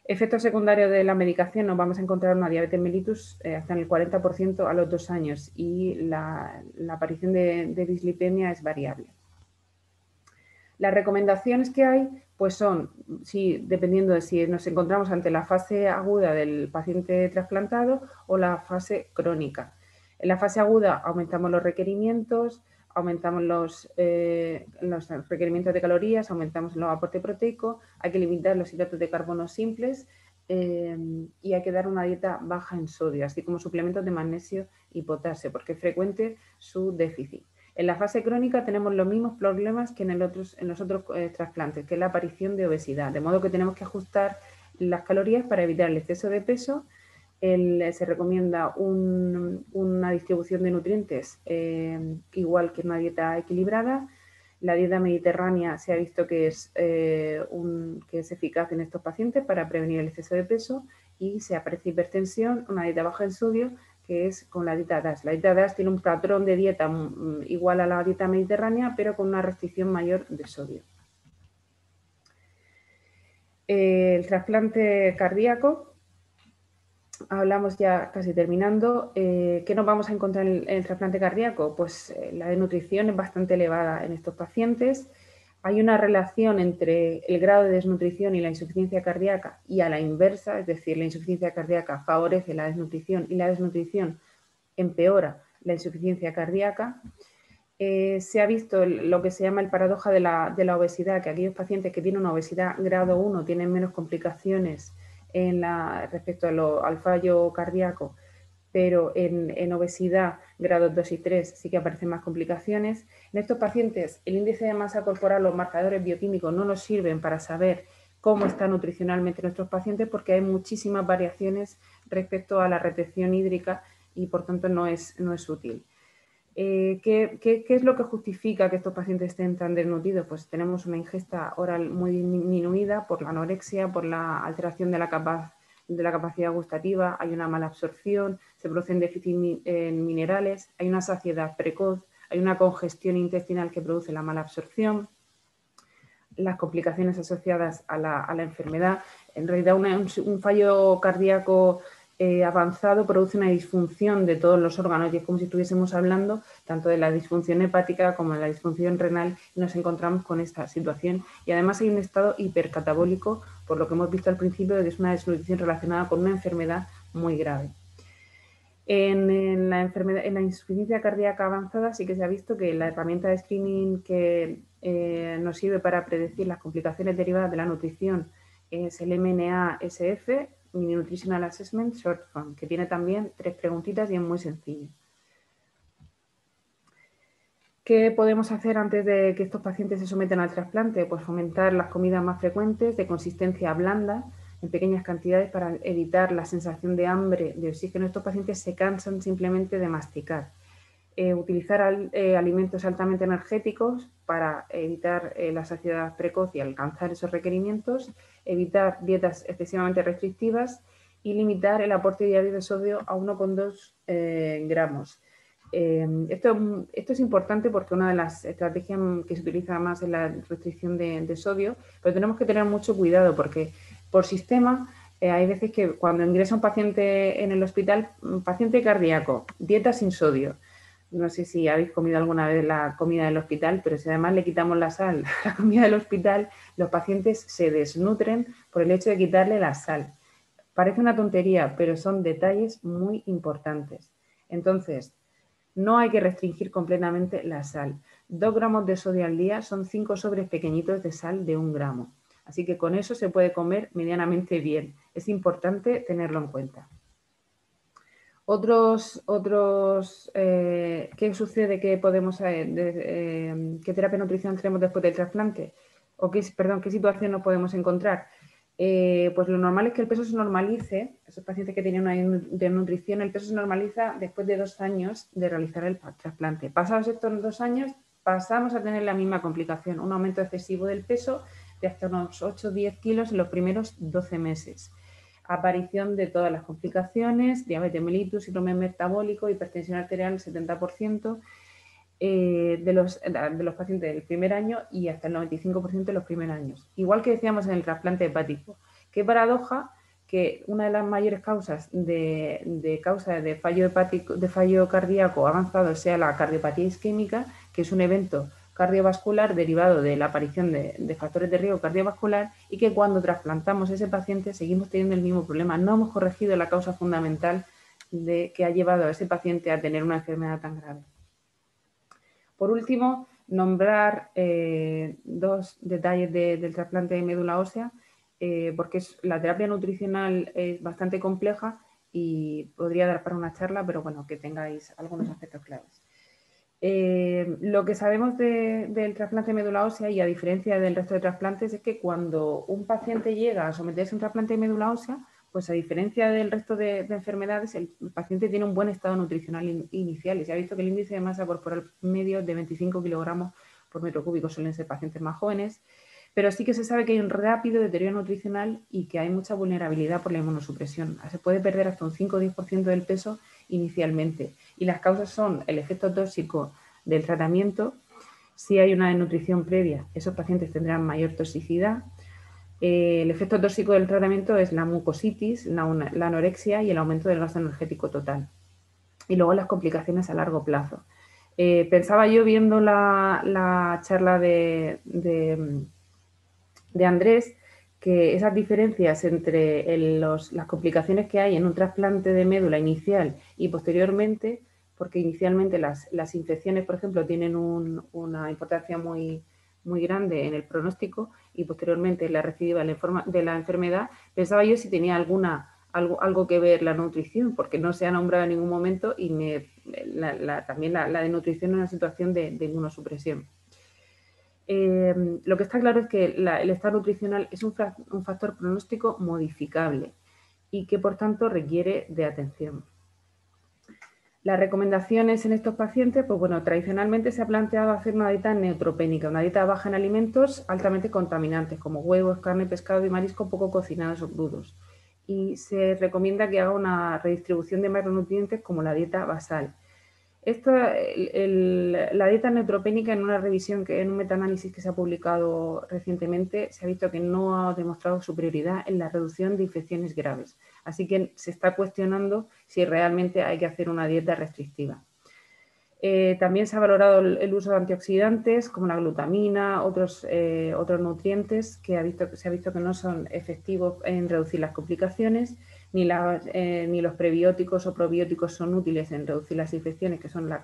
Efectos secundarios de la medicación, nos vamos a encontrar una diabetes mellitus hasta en el 40% a los 2 años y la aparición de dislipemia es variable. Las recomendaciones que hay pues son, dependiendo de si nos encontramos ante la fase aguda del paciente trasplantado o la fase crónica. En la fase aguda aumentamos los requerimientos, aumentamos los requerimientos de calorías, aumentamos el aporte proteico, hay que limitar los hidratos de carbono simples y hay que dar una dieta baja en sodio, así como suplementos de magnesio y potasio, porque es frecuente su déficit. En la fase crónica tenemos los mismos problemas que en los otros trasplantes, que es la aparición de obesidad, de modo que tenemos que ajustar las calorías para evitar el exceso de peso. Se recomienda una distribución de nutrientes igual que una dieta equilibrada. La dieta mediterránea se ha visto que es eficaz en estos pacientes para prevenir el exceso de peso y se aprecia hipertensión, una dieta baja en sodio, que es con la dieta DASH. La dieta DASH tiene un patrón de dieta igual a la dieta mediterránea, pero con una restricción mayor de sodio. El trasplante cardíaco, hablamos ya casi terminando. ¿Qué nos vamos a encontrar en el trasplante cardíaco? Pues la desnutrición es bastante elevada en estos pacientes. Hay una relación entre el grado de desnutrición y la insuficiencia cardíaca y a la inversa, es decir, la insuficiencia cardíaca favorece la desnutrición y la desnutrición empeora la insuficiencia cardíaca. Se ha visto lo que se llama el paradoja de la obesidad, que aquellos pacientes que tienen una obesidad grado 1 tienen menos complicaciones respecto al fallo cardíaco, pero en obesidad grados 2 y 3 sí que aparecen más complicaciones. En estos pacientes el índice de masa corporal, los marcadores bioquímicos no nos sirven para saber cómo está nutricionalmente nuestros pacientes porque hay muchísimas variaciones respecto a la retención hídrica y por tanto no es útil. ¿Qué es lo que justifica que estos pacientes estén tan desnutridos? Pues tenemos una ingesta oral muy disminuida por la anorexia, por la alteración de la capacidad gustativa, hay una mala absorción, se producen déficits en minerales, hay una saciedad precoz, hay una congestión intestinal que produce la mala absorción, las complicaciones asociadas a la enfermedad. En realidad un fallo cardíaco avanzado produce una disfunción de todos los órganos y es como si estuviésemos hablando tanto de la disfunción hepática como de la disfunción renal y nos encontramos con esta situación. Y además hay un estado hipercatabólico, por lo que hemos visto al principio, de que es una desnutrición relacionada con una enfermedad muy grave. En la insuficiencia cardíaca avanzada sí que se ha visto que la herramienta de screening que nos sirve para predecir las complicaciones derivadas de la nutrición es el MNA-SF, Mini Nutritional Assessment Short Form, que tiene también 3 preguntitas y es muy sencillo. ¿Qué podemos hacer antes de que estos pacientes se someten al trasplante? Pues fomentar las comidas más frecuentes, de consistencia blanda, en pequeñas cantidades para evitar la sensación de hambre, de oxígeno. Estos pacientes se cansan simplemente de masticar. Utilizar alimentos altamente energéticos para evitar la saciedad precoz y alcanzar esos requerimientos, evitar dietas excesivamente restrictivas y limitar el aporte diario de sodio a 1,2 gramos. Esto es importante porque una de las estrategias que se utiliza más es la restricción de sodio, pero tenemos que tener mucho cuidado porque por sistema hay veces que cuando ingresa un paciente en el hospital, un paciente cardíaco, dieta sin sodio. No sé si habéis comido alguna vez la comida del hospital, pero si además le quitamos la sal a la comida del hospital, los pacientes se desnutren por el hecho de quitarle la sal. Parece una tontería, pero son detalles muy importantes. Entonces, no hay que restringir completamente la sal. 2 gramos de sodio al día son 5 sobres pequeñitos de sal de 1 gramo. Así que con eso se puede comer medianamente bien. Es importante tenerlo en cuenta. ¿Qué sucede? ¿Qué terapia nutricional tenemos después del trasplante? ¿O qué situación nos podemos encontrar? Pues lo normal es que el peso se normalice. Esos pacientes que tienen una desnutrición, el peso se normaliza después de 2 años de realizar el trasplante. Pasados estos 2 años, pasamos a tener la misma complicación, un aumento excesivo del peso de hasta unos 8 o 10 kilos en los primeros 12 meses. Aparición de todas las complicaciones, diabetes mellitus, síndrome metabólico, hipertensión arterial, el 70% de los pacientes del primer año y hasta el 95% de los primeros años. Igual que decíamos en el trasplante hepático. Qué paradoja que una de las mayores causas de fallo hepático, de fallo cardíaco avanzado sea la cardiopatía isquémica, que es un evento cardiovascular derivado de la aparición de factores de riesgo cardiovascular y que cuando trasplantamos a ese paciente seguimos teniendo el mismo problema. No hemos corregido la causa fundamental que ha llevado a ese paciente a tener una enfermedad tan grave. Por último, nombrar 2 detalles del trasplante de médula ósea, porque la terapia nutricional es bastante compleja y podría dar para una charla, pero bueno, que tengáis algunos aspectos claves. Lo que sabemos del trasplante de médula ósea y a diferencia del resto de trasplantes es que cuando un paciente llega a someterse a un trasplante de médula ósea, pues a diferencia del resto de enfermedades, el paciente tiene un buen estado nutricional inicial y se ha visto que el índice de masa corporal medio de 25 kilogramos por metro cúbico suelen ser pacientes más jóvenes, pero sí que se sabe que hay un rápido deterioro nutricional y que hay mucha vulnerabilidad por la inmunosupresión. Se puede perder hasta un 5 o 10% del peso inicialmente y las causas son el efecto tóxico del tratamiento. Si hay una desnutrición previa, esos pacientes tendrán mayor toxicidad. El efecto tóxico del tratamiento es la mucositis, la anorexia y el aumento del gasto energético total. Y luego las complicaciones a largo plazo. Pensaba yo viendo la charla de Andrés, que esas diferencias entre las complicaciones que hay en un trasplante de médula inicial y posteriormente, porque inicialmente las infecciones, por ejemplo, tienen una importancia muy, muy grande en el pronóstico y posteriormente la recidiva de la enfermedad, pensaba yo si tenía algo que ver la nutrición, porque no se ha nombrado en ningún momento y también la de nutrición en una situación de inmunosupresión. Lo que está claro es que el estado nutricional es un factor pronóstico modificable y que por tanto requiere de atención. Las recomendaciones en estos pacientes, pues bueno, tradicionalmente se ha planteado hacer una dieta neutropénica, una dieta baja en alimentos altamente contaminantes como huevos, carne, pescado y marisco poco cocinados o crudos. Y se recomienda que haga una redistribución de macronutrientes como la dieta basal. La dieta neutropénica, en una revisión, en un metaanálisis que se ha publicado recientemente, se ha visto que no ha demostrado superioridad en la reducción de infecciones graves. Así que se está cuestionando si realmente hay que hacer una dieta restrictiva. También se ha valorado el uso de antioxidantes como la glutamina, otros nutrientes que se ha visto que no son efectivos en reducir las complicaciones, ni los prebióticos o probióticos son útiles en reducir las infecciones, que son una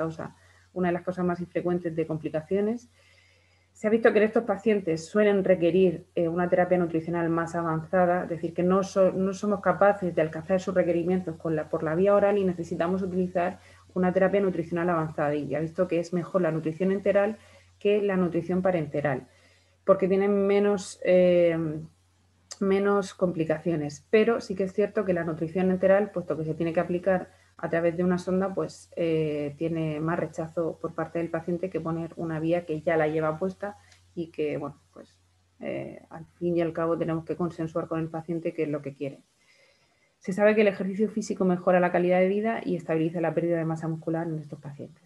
de las causas más frecuentes de complicaciones. Se ha visto que en estos pacientes suelen requerir una terapia nutricional más avanzada, es decir, que no somos capaces de alcanzar sus requerimientos por la vía oral y necesitamos utilizar una terapia nutricional avanzada. Y ha visto que es mejor la nutrición enteral que la nutrición parenteral, porque tienen menos complicaciones. Pero sí que es cierto que la nutrición enteral, puesto que se tiene que aplicar a través de una sonda, pues tiene más rechazo por parte del paciente que poner una vía que ya la lleva puesta y que, bueno, pues al fin y al cabo tenemos que consensuar con el paciente qué es lo que quiere. Se sabe que el ejercicio físico mejora la calidad de vida y estabiliza la pérdida de masa muscular en estos pacientes.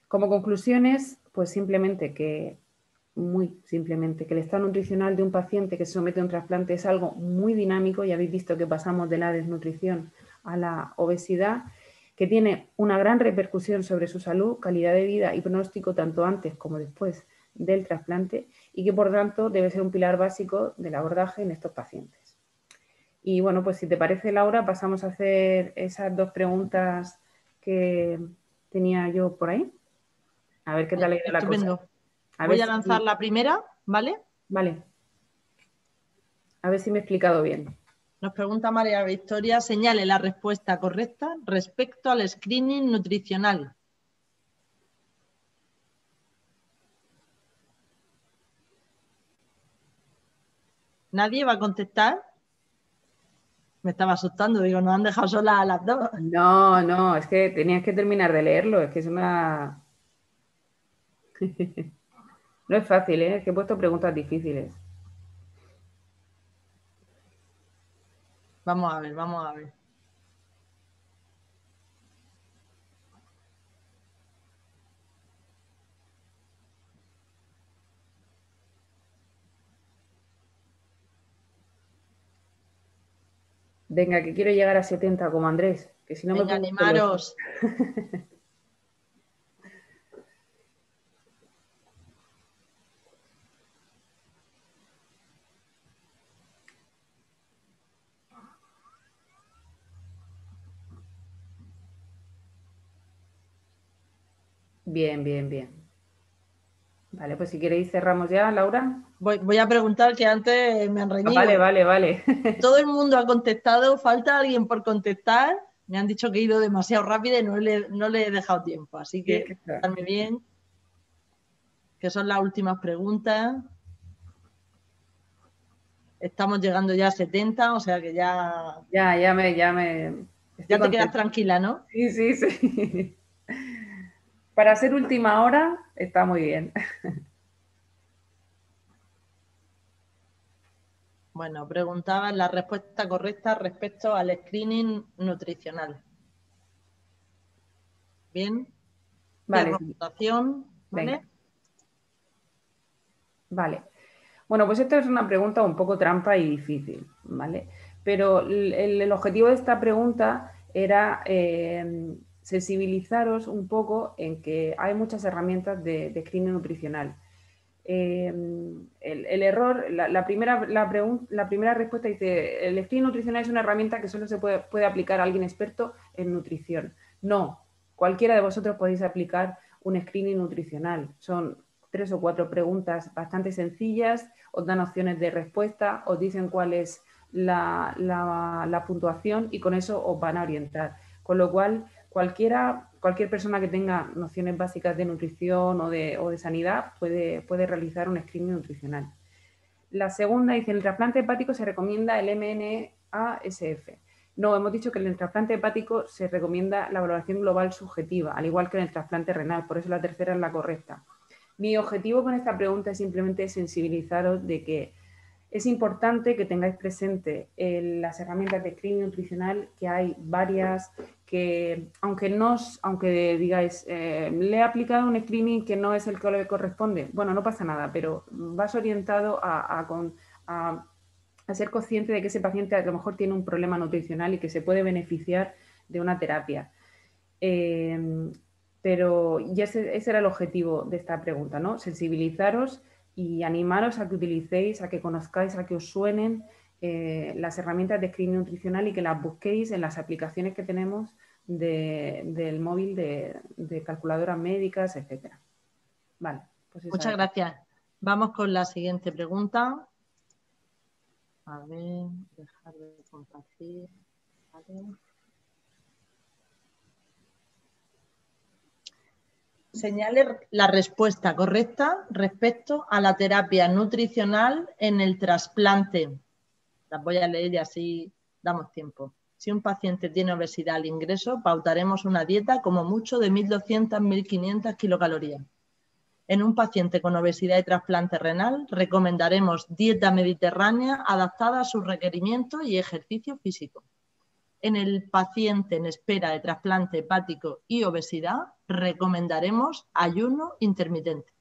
Como conclusiones, pues muy simplemente, que el estado nutricional de un paciente que se somete a un trasplante es algo muy dinámico, y habéis visto que pasamos de la desnutrición a la obesidad, que tiene una gran repercusión sobre su salud, calidad de vida y pronóstico tanto antes como después del trasplante, y que por tanto debe ser un pilar básico del abordaje en estos pacientes. Y bueno, pues si te parece, Laura, pasamos a hacer esas 2 preguntas que tenía yo por ahí. A ver qué tal ha ido la cosa. Estupendo. Voy a lanzar la primera, ¿vale? Vale. A ver si me he explicado bien. Nos pregunta María Victoria, señale la respuesta correcta respecto al screening nutricional. ¿Nadie va a contestar? Me estaba asustando, digo, nos han dejado solas a las 2. No, es que tenías que terminar de leerlo, es que es una... No es fácil, ¿eh? Es que he puesto preguntas difíciles. Vamos a ver, vamos a ver. Venga, que quiero llegar a 70 como Andrés, que si no me Venga, pongo animaros. Bien, bien, bien. Vale, pues si queréis cerramos ya, Laura. Voy a preguntar, que antes me han reñido. Vale. Todo el mundo ha contestado, falta alguien por contestar. Me han dicho que he ido demasiado rápido y no le he dejado tiempo. Así que, darme bien, que son las últimas preguntas. Estamos llegando ya a 70, o sea que ya... Ya me... Ya te quedas tranquila, ¿no? Sí. Para ser última hora está muy bien. Bueno, preguntaba la respuesta correcta respecto al screening nutricional. Bien. Vale. Cierro votación, ¿vale? Venga. Vale. Bueno, pues esta es una pregunta un poco trampa y difícil, ¿vale? Pero el objetivo de esta pregunta era sensibilizaros un poco en que hay muchas herramientas de screening nutricional. El error, la primera respuesta dice, el screening nutricional es una herramienta que solo se puede aplicar a alguien experto en nutrición. No, cualquiera de vosotros podéis aplicar un screening nutricional. Son 3 o 4 preguntas bastante sencillas, os dan opciones de respuesta, os dicen cuál es la puntuación y con eso os van a orientar. Con lo cual, cualquier persona que tenga nociones básicas de nutrición o de sanidad puede realizar un screening nutricional. La segunda dice, en el trasplante hepático se recomienda el MNASF. No, hemos dicho que en el trasplante hepático se recomienda la valoración global subjetiva, al igual que en el trasplante renal, por eso la tercera es la correcta. Mi objetivo con esta pregunta es simplemente sensibilizaros de que es importante que tengáis presente las herramientas de screening nutricional, que hay varias, que aunque digáis, le he aplicado un screening que no es el que le corresponde, bueno, no pasa nada, pero vas orientado a ser consciente de que ese paciente a lo mejor tiene un problema nutricional y que se puede beneficiar de una terapia. Pero ya ese era el objetivo de esta pregunta, ¿no? Sensibilizaros y animaros a que utilicéis, a que conozcáis, a que os suenen las herramientas de screening nutricional y que las busquéis en las aplicaciones que tenemos del móvil, de calculadoras médicas, etcétera. Vale, pues Muchas gracias. Vamos con la siguiente pregunta. A ver, dejar de compartir. Vale. Señale la respuesta correcta respecto a la terapia nutricional en el trasplante. Las voy a leer y así damos tiempo. Si un paciente tiene obesidad al ingreso, pautaremos una dieta como mucho de 1.200-1.500 kilocalorías. En un paciente con obesidad y trasplante renal, recomendaremos dieta mediterránea adaptada a sus requerimientos y ejercicio físico. En el paciente en espera de trasplante hepático y obesidad, recomendaremos ayuno intermitente.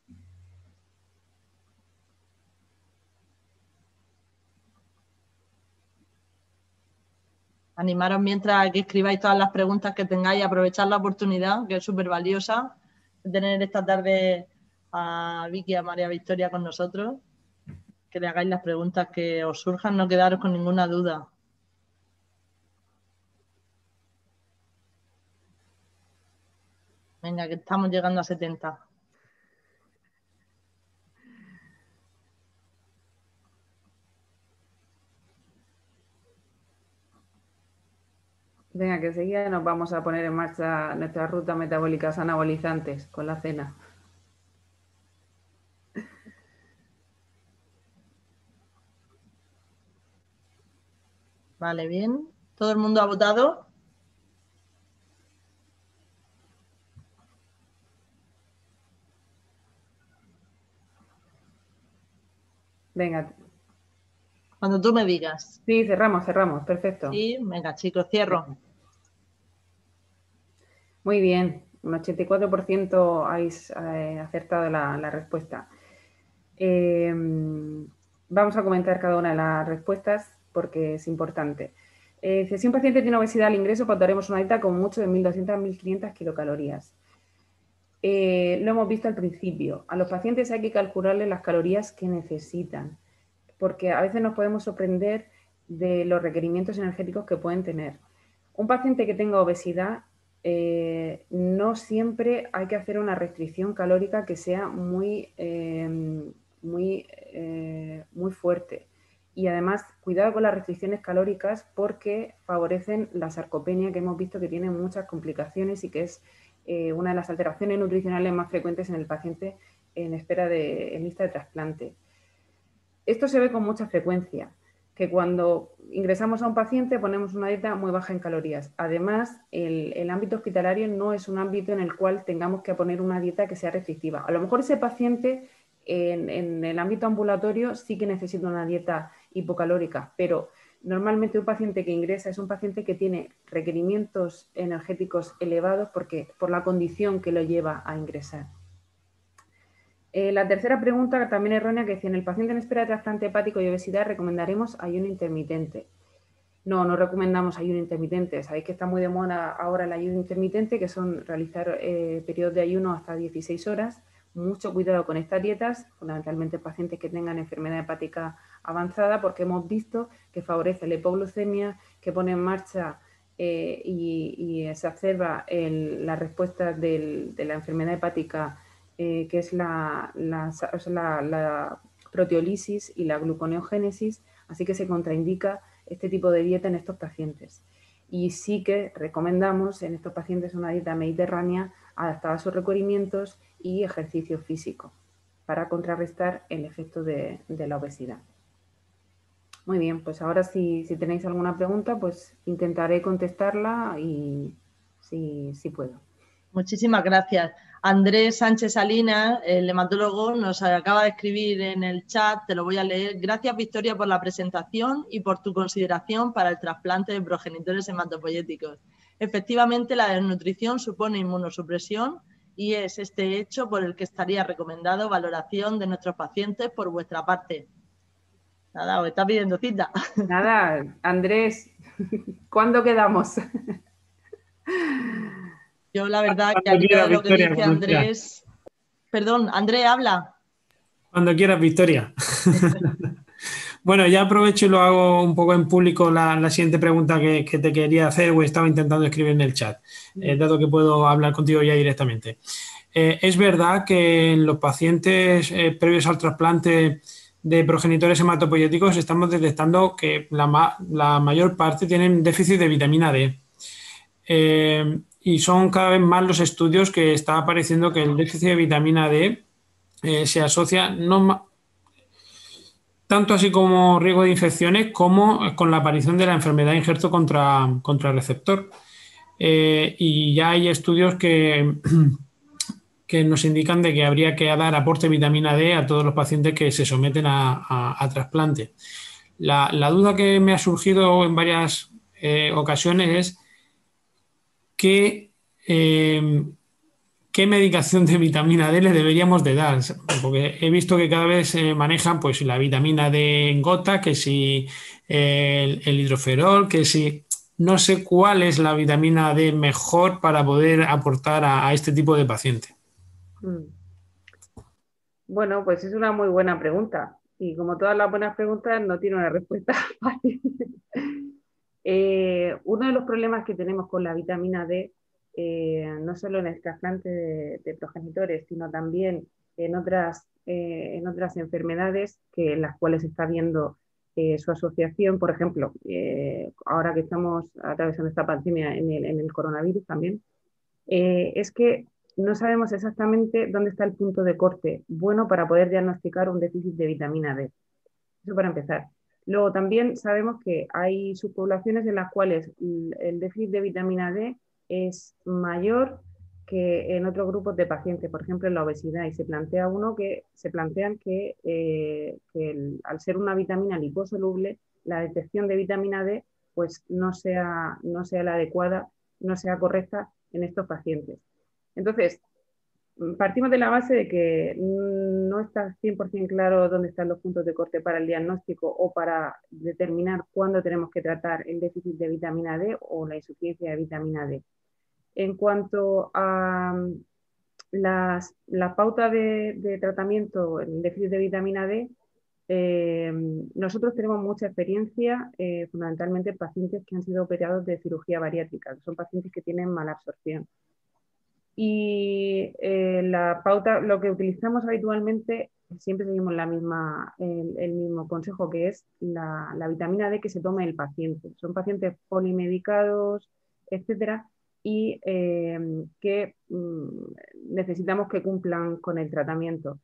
Animaros mientras que escribáis todas las preguntas que tengáis, aprovechar la oportunidad, que es súper valiosa, de tener esta tarde a Vicky y a María Victoria con nosotros, que le hagáis las preguntas que os surjan, no quedaros con ninguna duda. Venga, que estamos llegando a 70. Venga, que enseguida nos vamos a poner en marcha nuestras rutas metabólicas anabolizantes con la cena. Vale, bien. ¿Todo el mundo ha votado? Venga. Cuando tú me digas. Sí, cerramos, perfecto. Sí, venga, chicos, cierro. Muy bien, un 84% habéis acertado la respuesta. Vamos a comentar cada una de las respuestas porque es importante. Si un paciente tiene obesidad al ingreso, pautaremos una dieta con mucho de 1.200-1.500 kilocalorías. Lo hemos visto al principio. A los pacientes hay que calcularles las calorías que necesitan, porque a veces nos podemos sorprender de los requerimientos energéticos que pueden tener. Un paciente que tenga obesidad, no siempre hay que hacer una restricción calórica que sea muy fuerte. Y además, cuidado con las restricciones calóricas porque favorecen la sarcopenia, que hemos visto que tiene muchas complicaciones y que es una de las alteraciones nutricionales más frecuentes en el paciente en lista de trasplante. Esto se ve con mucha frecuencia, que cuando ingresamos a un paciente ponemos una dieta muy baja en calorías. Además, el ámbito hospitalario no es un ámbito en el cual tengamos que poner una dieta que sea restrictiva. A lo mejor ese paciente en el ámbito ambulatorio sí que necesita una dieta hipocalórica, pero normalmente un paciente que ingresa es un paciente que tiene requerimientos energéticos elevados por la condición que lo lleva a ingresar. La tercera pregunta, también errónea, que decía, en el paciente en espera de trasplante hepático y obesidad recomendaremos ayuno intermitente. No, no recomendamos ayuno intermitente. Sabéis que está muy de moda ahora el ayuno intermitente, que son realizar periodos de ayuno hasta 16 horas. Mucho cuidado con estas dietas, fundamentalmente pacientes que tengan enfermedad hepática avanzada, porque hemos visto que favorece la hipoglucemia, que pone en marcha y exacerba la respuesta de la enfermedad hepática, que es la proteólisis y la gluconeogénesis, así que se contraindica este tipo de dieta en estos pacientes. Y sí que recomendamos en estos pacientes una dieta mediterránea adaptada a sus requerimientos y ejercicio físico para contrarrestar el efecto de la obesidad. Muy bien, pues ahora si tenéis alguna pregunta, pues intentaré contestarla y si puedo. Muchísimas gracias. Andrés Sánchez Salinas, el hematólogo, nos acaba de escribir en el chat, te lo voy a leer. Gracias, Victoria, por la presentación y por tu consideración para el trasplante de progenitores hematopoyéticos. Efectivamente, la desnutrición supone inmunosupresión y es este hecho por el que estaría recomendado valoración de nuestros pacientes por vuestra parte. Nada, os está pidiendo cita. Nada, Andrés, ¿cuándo quedamos? Yo la verdad que Cuando al hilo quieras, de lo que Victoria, dice cuando quieras. Andrés... Perdón, Andrés, habla. Cuando quieras, Victoria. Bueno, ya aprovecho y lo hago un poco en público la siguiente pregunta que te quería hacer o estaba intentando escribir en el chat, dado que puedo hablar contigo ya directamente. Es verdad que en los pacientes previos al trasplante de progenitores hematopoyéticos estamos detectando que la mayor parte tienen déficit de vitamina D. Y son cada vez más los estudios que está apareciendo que el déficit de vitamina D se asocia tanto así como riesgo de infecciones como con la aparición de la enfermedad de injerto contra receptor. Y ya hay estudios que nos indican de que habría que dar aporte de vitamina D a todos los pacientes que se someten a trasplante. La duda que me ha surgido en varias ocasiones es qué medicación de vitamina D le deberíamos de dar, porque he visto que cada vez se manejan pues la vitamina D en gota, que si el hidroferol, que si no sé cuál es la vitamina D mejor para poder aportar a este tipo de paciente. Bueno, pues es una muy buena pregunta y como todas las buenas preguntas no tiene una respuesta fácil. Uno de los problemas que tenemos con la vitamina D, no solo en el trasplante de progenitores, sino también en otras enfermedades en las cuales está viendo su asociación, por ejemplo, ahora que estamos atravesando esta pandemia en el coronavirus también, es que no sabemos exactamente dónde está el punto de corte bueno para poder diagnosticar un déficit de vitamina D. Eso para empezar. Luego también sabemos que hay subpoblaciones en las cuales el déficit de vitamina D es mayor que en otros grupos de pacientes, por ejemplo en la obesidad, y se plantean que al ser una vitamina liposoluble, la detección de vitamina D pues no sea la adecuada, no sea correcta en estos pacientes. Entonces, partimos de la base de que no está 100% claro dónde están los puntos de corte para el diagnóstico o para determinar cuándo tenemos que tratar el déficit de vitamina D o la insuficiencia de vitamina D. En cuanto a la pauta de tratamiento en el déficit de vitamina D, nosotros tenemos mucha experiencia, fundamentalmente en pacientes que han sido operados de cirugía bariátrica, que son pacientes que tienen mala absorción. Y la pauta, lo que utilizamos habitualmente, siempre seguimos el mismo consejo, que es la vitamina D que se tome el paciente. Son pacientes polimedicados, etcétera, y que necesitamos que cumplan con el tratamiento.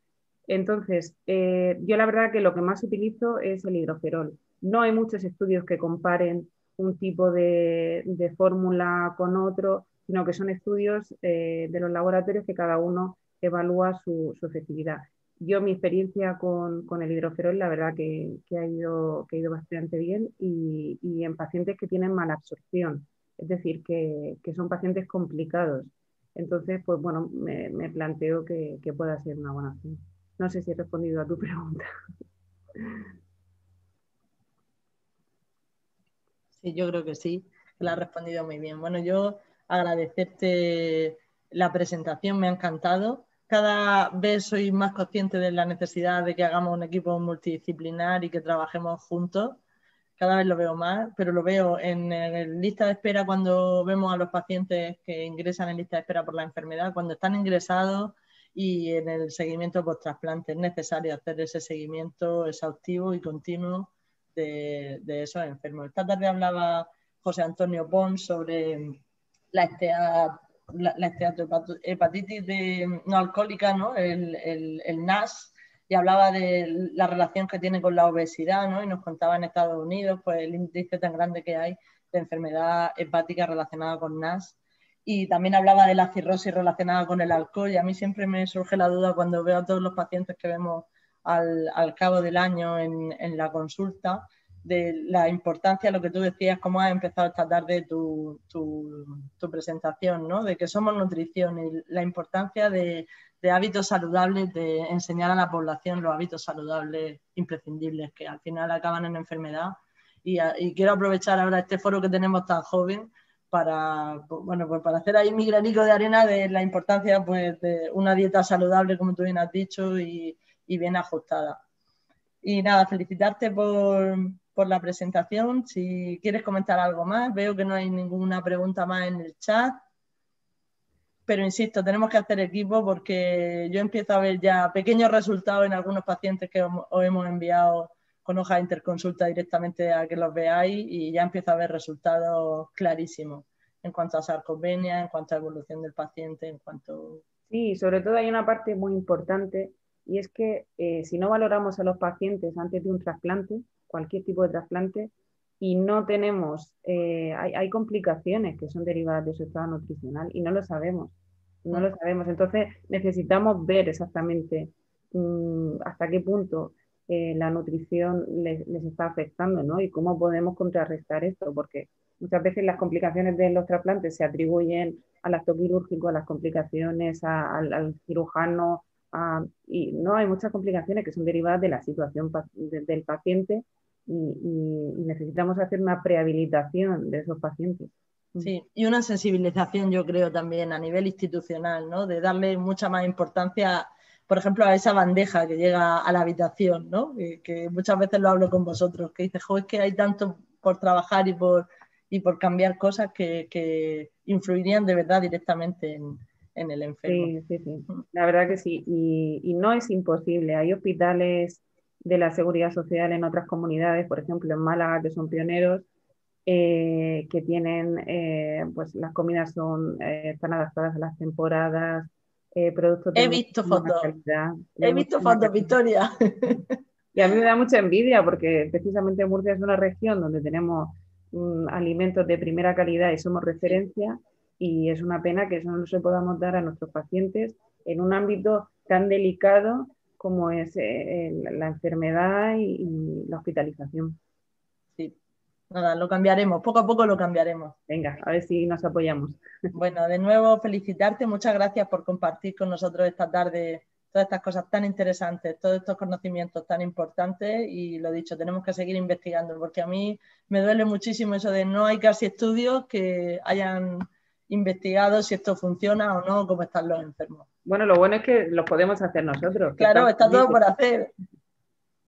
Entonces, yo la verdad que lo que más utilizo es el hidroferol. No hay muchos estudios que comparen un tipo de fórmula con otro, sino que son estudios de los laboratorios que cada uno evalúa su efectividad. Yo mi experiencia con el hidroferol, la verdad que ha ido bastante bien y en pacientes que tienen mala absorción, es decir, que son pacientes complicados. Entonces, pues bueno, me planteo que pueda ser una buena opción. No sé si he respondido a tu pregunta. Sí, yo creo que sí, que la has respondido muy bien. Bueno, yo agradecerte la presentación, me ha encantado. Cada vez soy más consciente de la necesidad de que hagamos un equipo multidisciplinar y que trabajemos juntos. Cada vez lo veo más, pero lo veo en lista de espera cuando vemos a los pacientes que ingresan en lista de espera por la enfermedad, cuando están ingresados y en el seguimiento post-trasplante. Es necesario hacer ese seguimiento exhaustivo y continuo de esos enfermos. Esta tarde hablaba José Antonio Pons sobre la esteatohepatitis no alcohólica, ¿no? El NAS, y hablaba de la relación que tiene con la obesidad, ¿no? Y nos contaba en Estados Unidos pues, el índice tan grande que hay de enfermedad hepática relacionada con NAS. Y también hablaba de la cirrosis relacionada con el alcohol, y a mí siempre me surge la duda cuando veo a todos los pacientes que vemos al cabo del año en la consulta, de la importancia, lo que tú decías, cómo has empezado esta tarde tu presentación, ¿no? De que somos nutrición y la importancia de hábitos saludables, de enseñar a la población los hábitos saludables imprescindibles que al final acaban en enfermedad. Y quiero aprovechar ahora este foro que tenemos tan joven para, bueno, pues para hacer ahí mi granico de arena de la importancia pues, de una dieta saludable, como tú bien has dicho, y bien ajustada. Y nada, felicitarte por la presentación. Si quieres comentar algo más, veo que no hay ninguna pregunta más en el chat. Pero insisto, tenemos que hacer equipo porque yo empiezo a ver ya pequeños resultados en algunos pacientes que os hemos enviado con hoja de interconsulta directamente a que los veáis, y ya empiezo a ver resultados clarísimos en cuanto a sarcopenia, en cuanto a evolución del paciente, en cuanto... Sí, sobre todo hay una parte muy importante, y es que si no valoramos a los pacientes antes de un trasplante, cualquier tipo de trasplante, y no tenemos, hay complicaciones que son derivadas de su estado nutricional y no lo sabemos, no lo sabemos. Entonces necesitamos ver exactamente hasta qué punto la nutrición les está afectando, ¿no? Y cómo podemos contrarrestar esto, porque muchas veces las complicaciones de los trasplantes se atribuyen al acto quirúrgico, a las complicaciones, al cirujano, y no, hay muchas complicaciones que son derivadas de la situación del paciente, y necesitamos hacer una prehabilitación de esos pacientes. Sí, y una sensibilización, yo creo, también a nivel institucional, ¿no? De darle mucha más importancia, por ejemplo, a esa bandeja que llega a la habitación, ¿no? Que muchas veces lo hablo con vosotros, que dices, jo, es que hay tanto por trabajar y por cambiar cosas que influirían de verdad directamente en el enfermo. Sí, sí, sí. La verdad que sí. Y no es imposible. Hay hospitales de la Seguridad Social en otras comunidades, por ejemplo en Málaga, que son pioneros, que tienen, pues las comidas están adaptadas a las temporadas, productos de He visto muchísima fotos, calidad. he visto fotos, Victoria. Y a mí me da mucha envidia porque precisamente Murcia es una región donde tenemos alimentos de primera calidad y somos referencia, y es una pena que eso no se podamos dar a nuestros pacientes en un ámbito tan delicado como es la enfermedad y la hospitalización. Sí, nada, lo cambiaremos, poco a poco lo cambiaremos. Venga, a ver si nos apoyamos. Bueno, de nuevo felicitarte, muchas gracias por compartir con nosotros esta tarde todas estas cosas tan interesantes, todos estos conocimientos tan importantes, y lo dicho, tenemos que seguir investigando, porque a mí me duele muchísimo eso de no hay casi estudios que hayan investigado si esto funciona o no, cómo están los enfermos. Bueno, lo bueno es que lo podemos hacer nosotros. Claro, está todo por hacer.